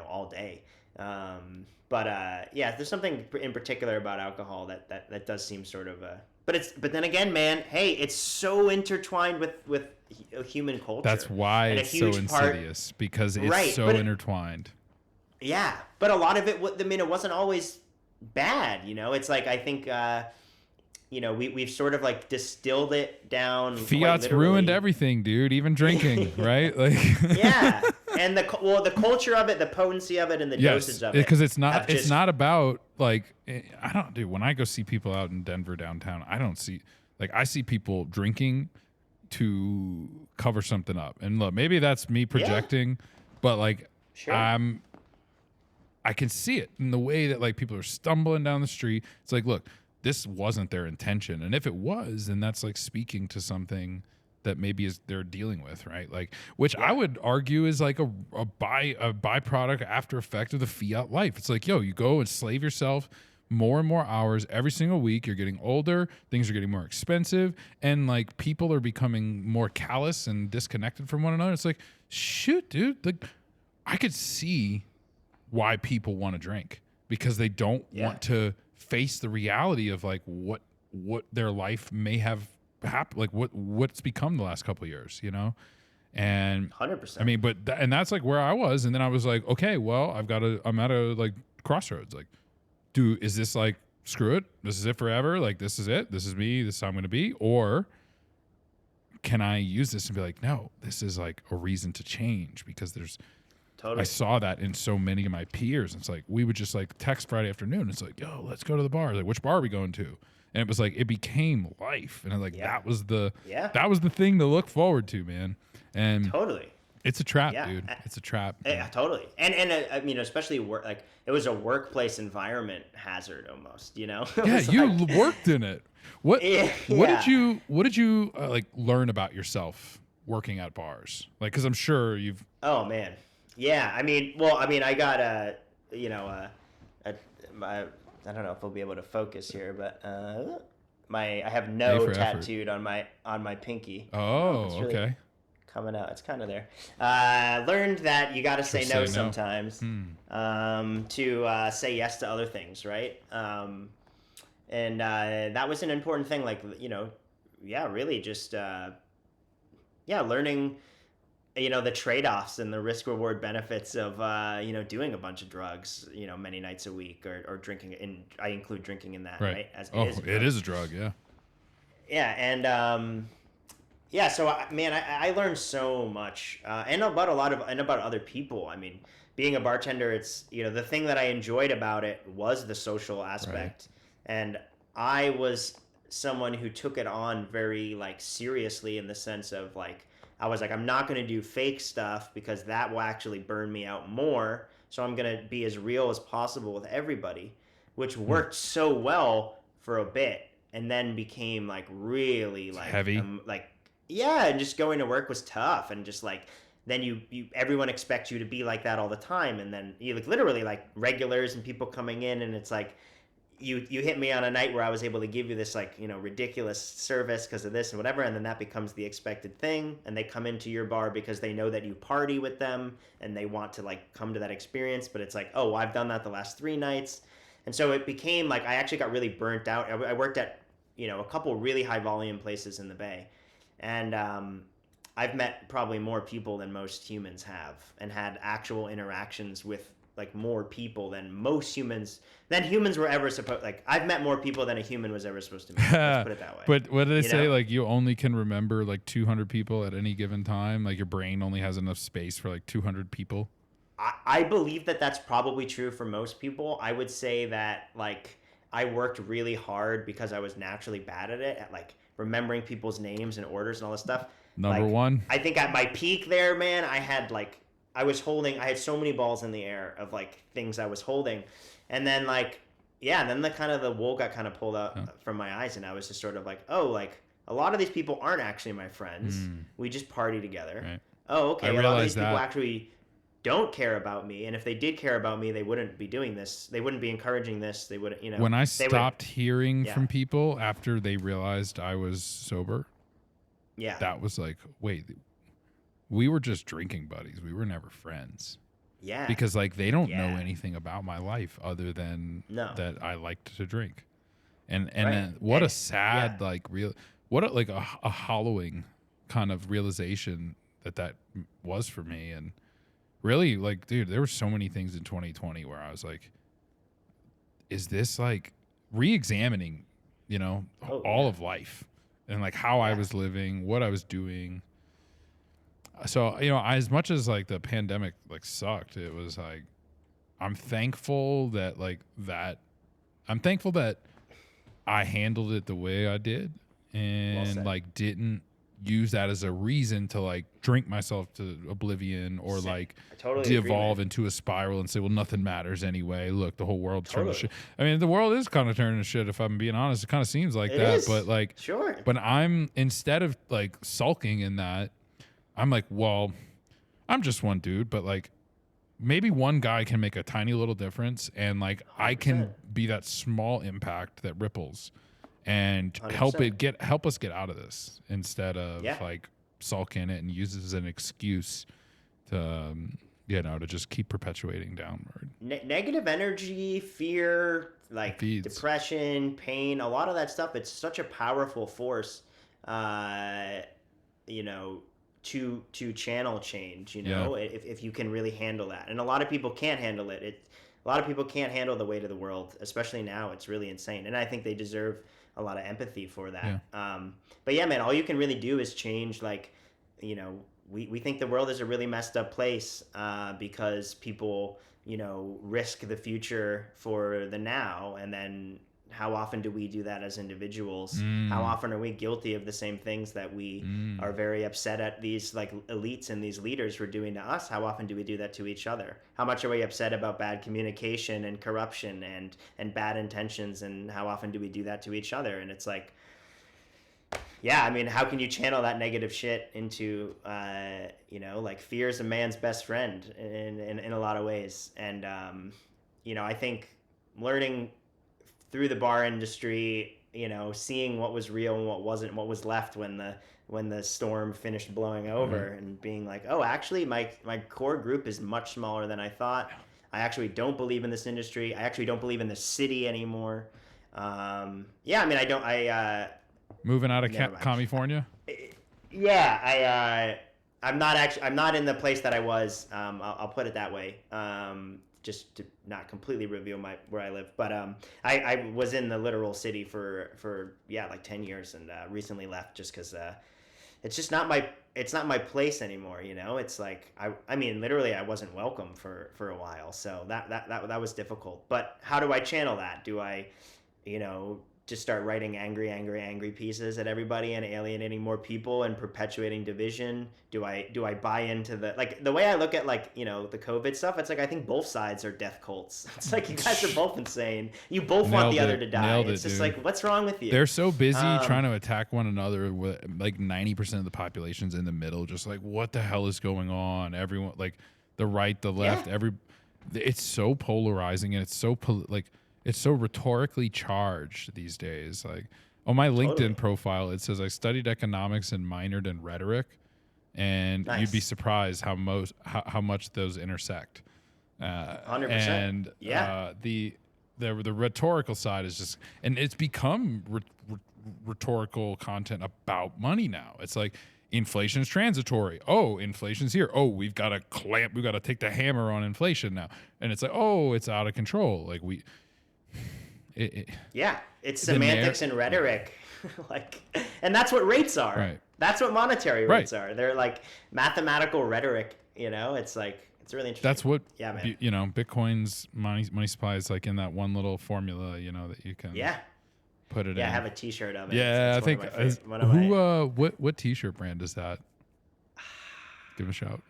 all day. But there's something in particular about alcohol that does seem sort of but then again, man, hey, it's so intertwined with human culture. That's why it's so insidious, because it's so intertwined. Yeah, but a lot of it, it wasn't always bad, It's like, I think, we've sort of like distilled it down. Fiat's ruined everything, dude, even drinking, right? Like, yeah, and the culture of it, the potency of it, and the dosage of it. Because it's not about like, I don't, dude, when I go see people out in Denver downtown, I see people drinking to cover something up. And look, maybe that's me projecting, but like, sure. I can see it in the way that like people are stumbling down the street. It's like, look, this wasn't their intention. And if it was, then that's like speaking to something that maybe is they're dealing with, right? Like, which I would argue is like a byproduct after effect of the fiat life. It's like, yo, you go and slave yourself more and more hours every single week. You're getting older, things are getting more expensive, and like people are becoming more callous and disconnected from one another. It's like, shoot, dude, like I could see why people want to drink, because they don't want to face the reality of like what their life may have happened, like what's become the last couple of years, you know? And 100%. I mean, but and that's like where I was, and then I was like, okay, well, I'm at a like crossroads. Like, is this like, screw it, this is it forever? Like, this is it, this is me, this is how I'm going to be, or can I use this and be like, no, this is like a reason to change? Because I saw that in so many of my peers. It's like we would just like text Friday afternoon. It's like, yo, let's go to the bar. Like, which bar are we going to? And it was like, it became life. And like, that was the thing to look forward to, man. And it's a trap, dude. It's a trap. Yeah, totally. And I mean, especially like it was a workplace environment hazard almost, you know? Yeah, you worked in it. What did you like learn about yourself working at bars? Like, cause I'm sure you've. Oh man. Yeah. I mean, I got I don't know if we'll be able to focus here, but I have no tattooed on my pinky. Oh, really okay. Coming out, it's kind of there. Learned that you got to say no sometimes to say yes to other things, right? And that was an important thing. Like, you know, really just learning. You know, the trade-offs and the risk-reward benefits of, doing a bunch of drugs, you know, many nights a week or drinking. And I include drinking in that, right? It is a drug, yeah. Yeah, and, so, I learned so much and about other people. I mean, being a bartender, it's, you know, the thing that I enjoyed about it was the social aspect. Right. And I was someone who took it on very, like, seriously in the sense of, like, I was like, I'm not going to do fake stuff because that will actually burn me out more. So I'm going to be as real as possible with everybody, which worked so well for a bit and then became like really like heavy. And just going to work was tough. And just like, then you everyone expects you to be like that all the time. And then you like literally like regulars and people coming in, and it's like, you hit me on a night where I was able to give you this like, you know, ridiculous service because of this and whatever, and then that becomes the expected thing, and they come into your bar because they know that you party with them and they want to like come to that experience, but it's like, oh, I've done that the last 3 nights. And so it became like I actually got really burnt out. I worked at, you know, a couple really high volume places in the Bay, and I've met probably more people than most humans have and had actual interactions with like more people than humans were ever supposed. Like, I've met more people than a human was ever supposed to meet. Let's put it that way. But what did they say? Like, you only can remember like 200 people at any given time. Like, your brain only has enough space for like 200 people. I believe that that's probably true for most people. I would say that like I worked really hard because I was naturally bad at it, at like remembering people's names and orders and all this stuff. Number one. I think at my peak there, man, I had so many balls in the air of like things I was holding. And then like, then the wool got kind of pulled out from my eyes, and I was just sort of like, oh, like a lot of these people aren't actually my friends. We just party together. Right. Oh, okay. A lot of these people actually don't care about me. And if they did care about me, they wouldn't be doing this. They wouldn't be encouraging this. They wouldn't, you know. When I stopped hearing from people after they realized I was sober, that was like, wait, we were just drinking buddies. We were never friends. Yeah. Because like they don't know anything about my life other than that I liked to drink. And then what a sad what a hollowing kind of realization that was for me. And really, like, dude, there were so many things in 2020 where I was like, is this like re-examining, you know, all of life and like how I was living, what I was doing. So, you know, as much as like the pandemic like sucked, it was like, I'm thankful that I handled it the way I did and like didn't use that as a reason to like drink myself to oblivion or like I totally de-evolve agree, man. into a spiral and say, well, nothing matters anyway. Look, the whole world's turning to Totally. shit. I mean, the world is kind of turning to shit, if I'm being honest. It kind of seems like It that. is. But like, Sure. but I'm, instead of like sulking in that, I'm like, well, I'm just one dude, but like maybe one guy can make a tiny little difference, and like I can 100%. be that small impact that ripples and 100%. help us get out of this instead of Yeah. like sulk in it and use it as an excuse to to just keep perpetuating downward. Negative energy, fear, like Feeds. depression, pain, a lot of that stuff. It's such a powerful force, you know, to channel change. You know, if you can really handle that, and a lot of people can't handle it. A lot of people can't handle the weight of the world, especially now. It's really insane, and I think they deserve a lot of empathy for that. But yeah, man, all you can really do is change. Like, you know, we think the world is a really messed up place because people, you know, risk the future for the now. And then how often do we do that as individuals? How often are we guilty of the same things that we are very upset at these like elites and these leaders who are doing to us? How often do we do that to each other? How much are we upset about bad communication and corruption and bad intentions? And how often do we do that to each other? And it's like, yeah, I mean, how can you channel that negative shit into, you know, like fear is a man's best friend in a lot of ways. And, you know, I think learning through the bar industry, you know, seeing what was real and what wasn't, what was left when the storm finished blowing over and being like, oh, actually my core group is much smaller than I thought. I actually don't believe in this industry. I actually don't believe in the city anymore. Yeah, I mean, Moving out of Never mind. California. Yeah, I'm not in the place that I was. I'll put it that way. Just to not completely reveal where I live, but I was in the literal city for like 10 years and recently left just because it's just not my place anymore. You know, it's like I mean literally I wasn't welcome for a while, so that was difficult. But how do I channel that? Do I, you know, just start writing angry pieces at everybody and alienating more people and perpetuating division? Do I buy into the way I look at, like, you know, the COVID stuff? It's like I think both sides are death cults. It's like you guys are both insane. You both want the other to die. It's just like, what's wrong with you? They're so busy trying to attack one another with like 90% of the population's in the middle, just like, what the hell is going on? Everyone, like the right, the left, it's so polarizing, and it's so it's so rhetorically charged these days. Like on my LinkedIn profile, it says I studied economics and minored in rhetoric, and you'd be surprised how much those intersect. 100%. And the rhetorical side is just, and it's become rhetorical content about money now. It's like inflation's transitory. Oh, inflation's here. Oh, we've got to take the hammer on inflation now. And it's like, oh, it's out of control. Like it's semantics and rhetoric. Like, and that's what rates are. Right. That's what monetary rates are. They're like mathematical rhetoric, you know? It's like, it's really interesting. That's what, man. You know, Bitcoin's money supply is like in that one little formula, you know, that you can put it in. Yeah, I have a t-shirt of it. Yeah, I think, what t-shirt brand is that? Give it a shout.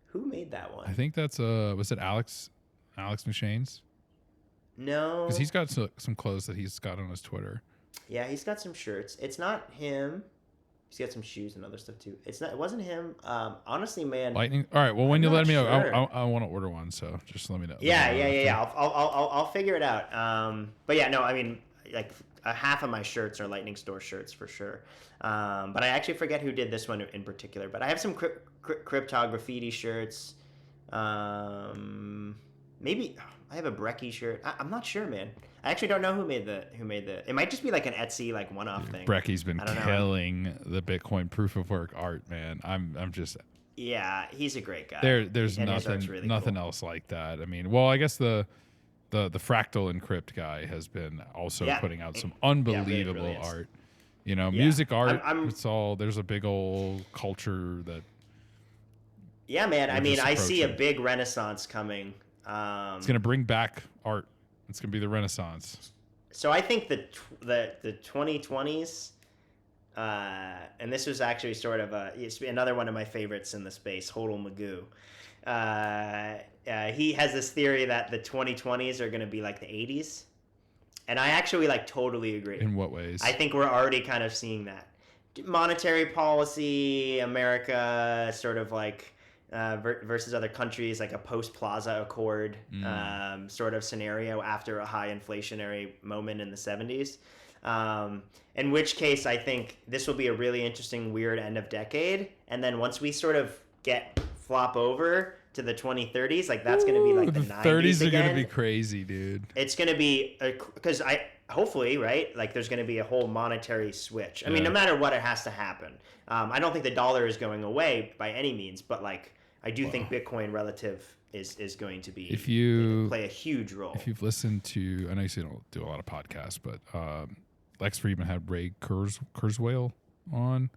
Who made that one? I think that's, was it Alex McShane's? No. Because he's got some clothes that he's got on his Twitter. Yeah, he's got some shirts. It's not him. He's got some shoes and other stuff too. It wasn't him. Honestly, man. Lightning. All right. Well, when you let me know, I want to order one. So just let me know. Yeah. I'll figure it out. But yeah, no. I mean, like half of my shirts are Lightning Store shirts for sure. But I actually forget who did this one in particular. But I have some cryptography shirts. Maybe I have a Brecky shirt. I'm not sure, man. I actually don't know who made the. It might just be like an Etsy like one-off thing. Brecky's been killing the Bitcoin proof of work art, man. I'm just. Yeah, he's a great guy. There's nothing else like that. I mean, well, I guess the Fractal Encrypt guy has been also putting out some unbelievable art. You know, music art. It's all, there's a big old culture that. Yeah, man. I mean, I see a big renaissance coming. It's gonna bring back art. It's gonna be the Renaissance. So I think the 2020s and this was actually sort of it's another one of my favorites in the space, Hodel Magoo. He has this theory that the 2020s are going to be like the 80s. And I actually like totally agree. In what ways? I think we're already kind of seeing that. Monetary policy, America sort of like versus other countries, like a post-Plaza Accord sort of scenario after a high inflationary moment in the 70s. In which case, I think this will be a really interesting, weird end of decade. And then once we sort of flop over to the 2030s, like that's going to be like the 90s are going to again. be crazy, dude. It's going to be because hopefully, right? Like there's going to be a whole monetary switch. I mean, no matter what, it has to happen. I don't think the dollar is going away by any means, but like I do think Bitcoin relative is going to be play a huge role. If you've listened to, I know you don't do a lot of podcasts, but Lex Fridman had Ray Kurzweil on.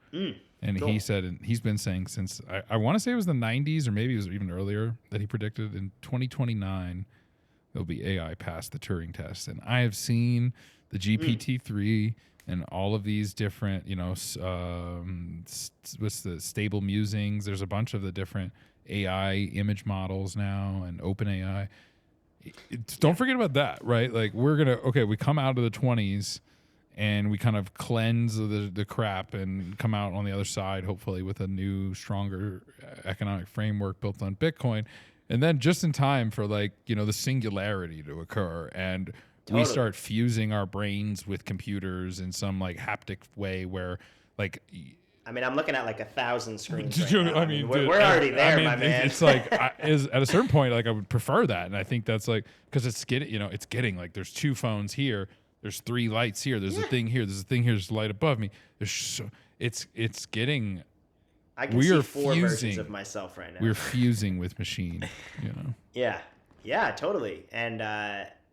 And cool. he said, and he's been saying since, I want to say it was the 90s or maybe it was even earlier, that he predicted in 2029, there'll be AI past the Turing test. And I have seen the GPT-3 and all of these different, what's the stable musings. There's a bunch of the different AI image models now and OpenAI. Don't forget about that, right? Like we come out of the 20s and we kind of cleanse the crap and come out on the other side, hopefully with a new, stronger economic framework built on Bitcoin. And then just in time for the singularity to occur. And we start fusing our brains with computers in some like haptic way where like... I mean, I'm looking at like 1,000 screens right now. I mean, we're already there, my man. It's like, at a certain point, like I would prefer that. And I think that's like, because it's getting like there's 2 phones here. There's 3 lights here. There's a thing here. There's a thing here. There's a light above me. It's getting. I can see 4 versions of myself right now. We're fusing with machine. Yeah, totally. And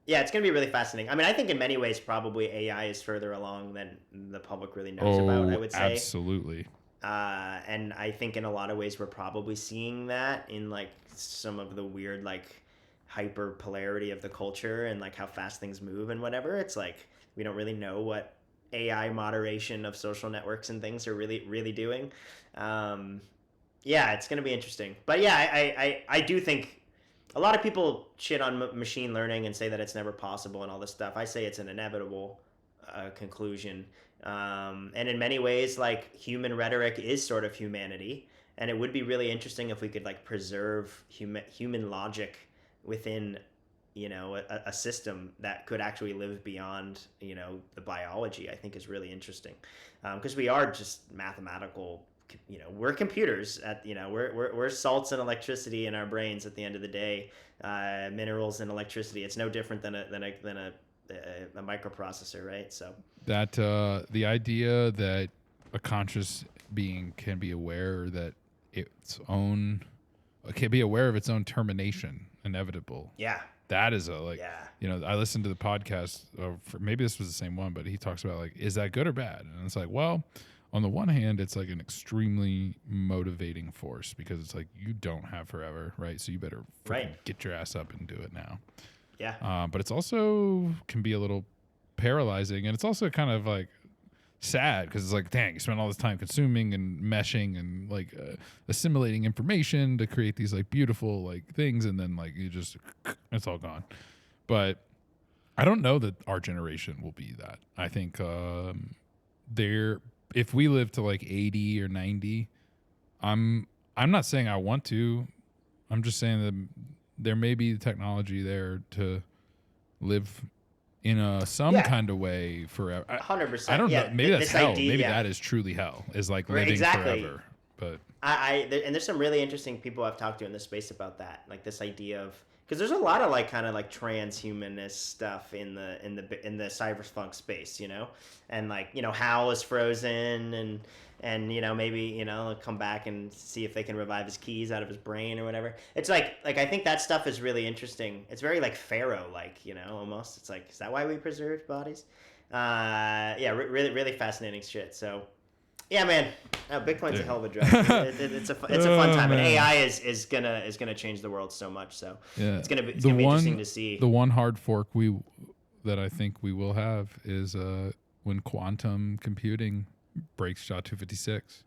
it's going to be really fascinating. I mean, I think in many ways probably AI is further along than the public really knows about. I would say absolutely. And I think in a lot of ways we're probably seeing that in like some of the weird like hyper polarity of the culture and like how fast things move and whatever. It's like we don't really know what AI moderation of social networks and things are really doing. It's going to be interesting. But I do think a lot of people shit on machine learning and say that it's never possible and all this stuff. I say it's an inevitable conclusion. And in many ways, like human rhetoric is sort of humanity. And it would be really interesting if we could like preserve human logic within a system that could actually live beyond the biology. I think is really interesting because we are just mathematical. We're computers we're salts and electricity in our brains at the end of the day, minerals and electricity. It's no different than a microprocessor, right? So that the idea that a conscious being can be aware that can be aware of its own termination, inevitable. Yeah. That is I listened to the podcast, maybe this was the same one, but he talks about like, is that good or bad? And it's like, well, on the one hand, it's like an extremely motivating force because it's like you don't have forever, right? So you better get your ass up and do it now. Yeah. But it's also can be a little paralyzing, and it's also kind of like sad because it's like, dang, you spend all this time consuming and meshing and like assimilating information to create these like beautiful like things, and then like it's all gone. But I don't know that our generation will be that. I think if we live to like 80 or 90, I'm not saying I want to. I'm just saying that there may be technology there to live in some kind of way forever. 100%. I don't know. Maybe that's hell. Maybe that is truly hell. Is like living forever. But and there's some really interesting people I've talked to in this space about that. Like this idea of, because there's a lot of like kind of like transhumanist stuff in the cyberpunk space, and like Hal is frozen and maybe come back and see if they can revive his keys out of his brain or whatever. It's like I think that stuff is really interesting. It's very like Pharaoh like, almost. It's like, is that why we preserved bodies? Really fascinating shit. So yeah, man, Bitcoin's a hell of a drug. It's a fun time, and AI is gonna change the world so much. So it's gonna be interesting to see. The one hard fork that I think we will have is when quantum computing breaks SHA-256.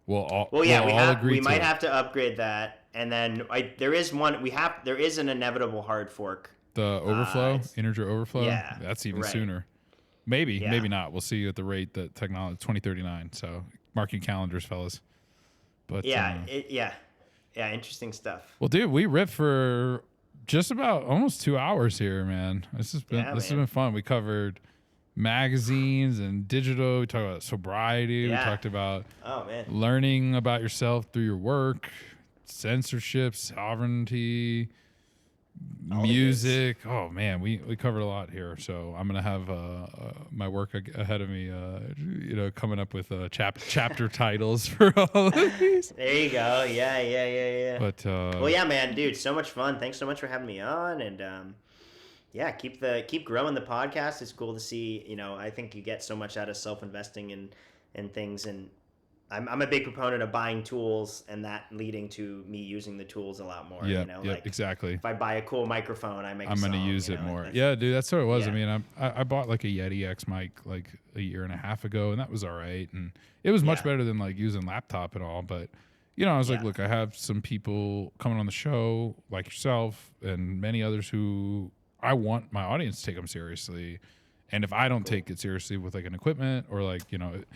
We'll we agree to might it. have to upgrade that, and then there is an inevitable hard fork. The overflow, it's- integer overflow. yeah, That's even right. sooner. Maybe, Yeah. maybe not. We'll see at the rate that technology 2039. So mark your calendars, fellas. But Yeah, interesting stuff. well, dude, we ripped for just about almost 2 hours here, man. This has man. been fun. We covered magazines and digital. We talked about sobriety. Yeah. We talked about Oh man. learning about yourself through your work, censorship, sovereignty, music. Oh man, we covered a lot here. So I'm gonna have my work ahead of me. Coming up with chapter titles for all of these. There you go. Yeah. But Well, yeah, man, dude, so much fun. Thanks so much for having me on, and keep growing the podcast. It's cool to see. I think you get so much out of self-investing and things, and I'm a big proponent of buying tools and that leading to me using the tools a lot more. Yeah, like exactly. if I buy a cool microphone, I'm going to use it more. Yeah, dude, that's what it was. Yeah. I mean, I bought like a Yeti X mic like a year and a half ago, and that was all right, and it was much Yeah. better than like using laptop and all. But I was like, Yeah. look, I have some people coming on the show like yourself and many others who I want my audience to take them seriously. And if I don't take it seriously with like an equipment or like,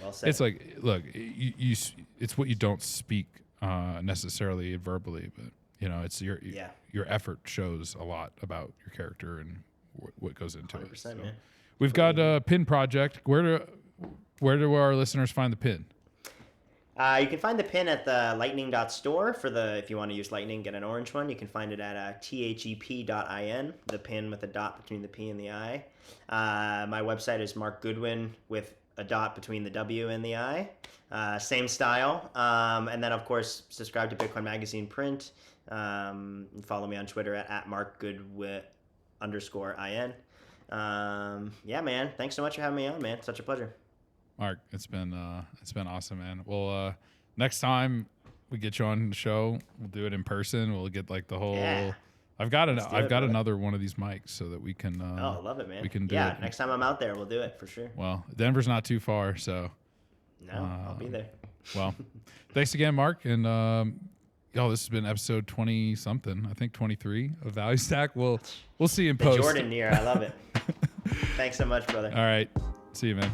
Well said. it's like, look, it's what you don't speak necessarily verbally, but it's your effort shows a lot about your character and what goes into it. 100%, So man. we've got a pin project. Where do our listeners find the pin? You can find the pin at the lightning.store if you want to use Lightning, get an orange one. You can find it at thep.in, the pin with a dot between the P and the I. My website is Mark Goodwin with a dot between the W and the I. Same style. And then, of course, subscribe to Bitcoin Magazine print. And follow me on Twitter at MarkGoodwin_IN. Yeah, man. Thanks so much for having me on, man. Such a pleasure. Mark, it's been awesome, man. Well, next time we get you on the show, we'll do it in person. We'll get like the whole. Yeah. I've got brother. another one of these mics so that we can. I love it, man. We can do it. it. Next time I'm out there, we'll do it for sure. Well, Denver's not too far, so. No, I'll be there. Well, thanks again, Mark, and this has been episode 20 something. I think 23 of Value Stack. We'll see you in The post. Jordan year, I love it. Thanks so much, brother. All right, see you, man.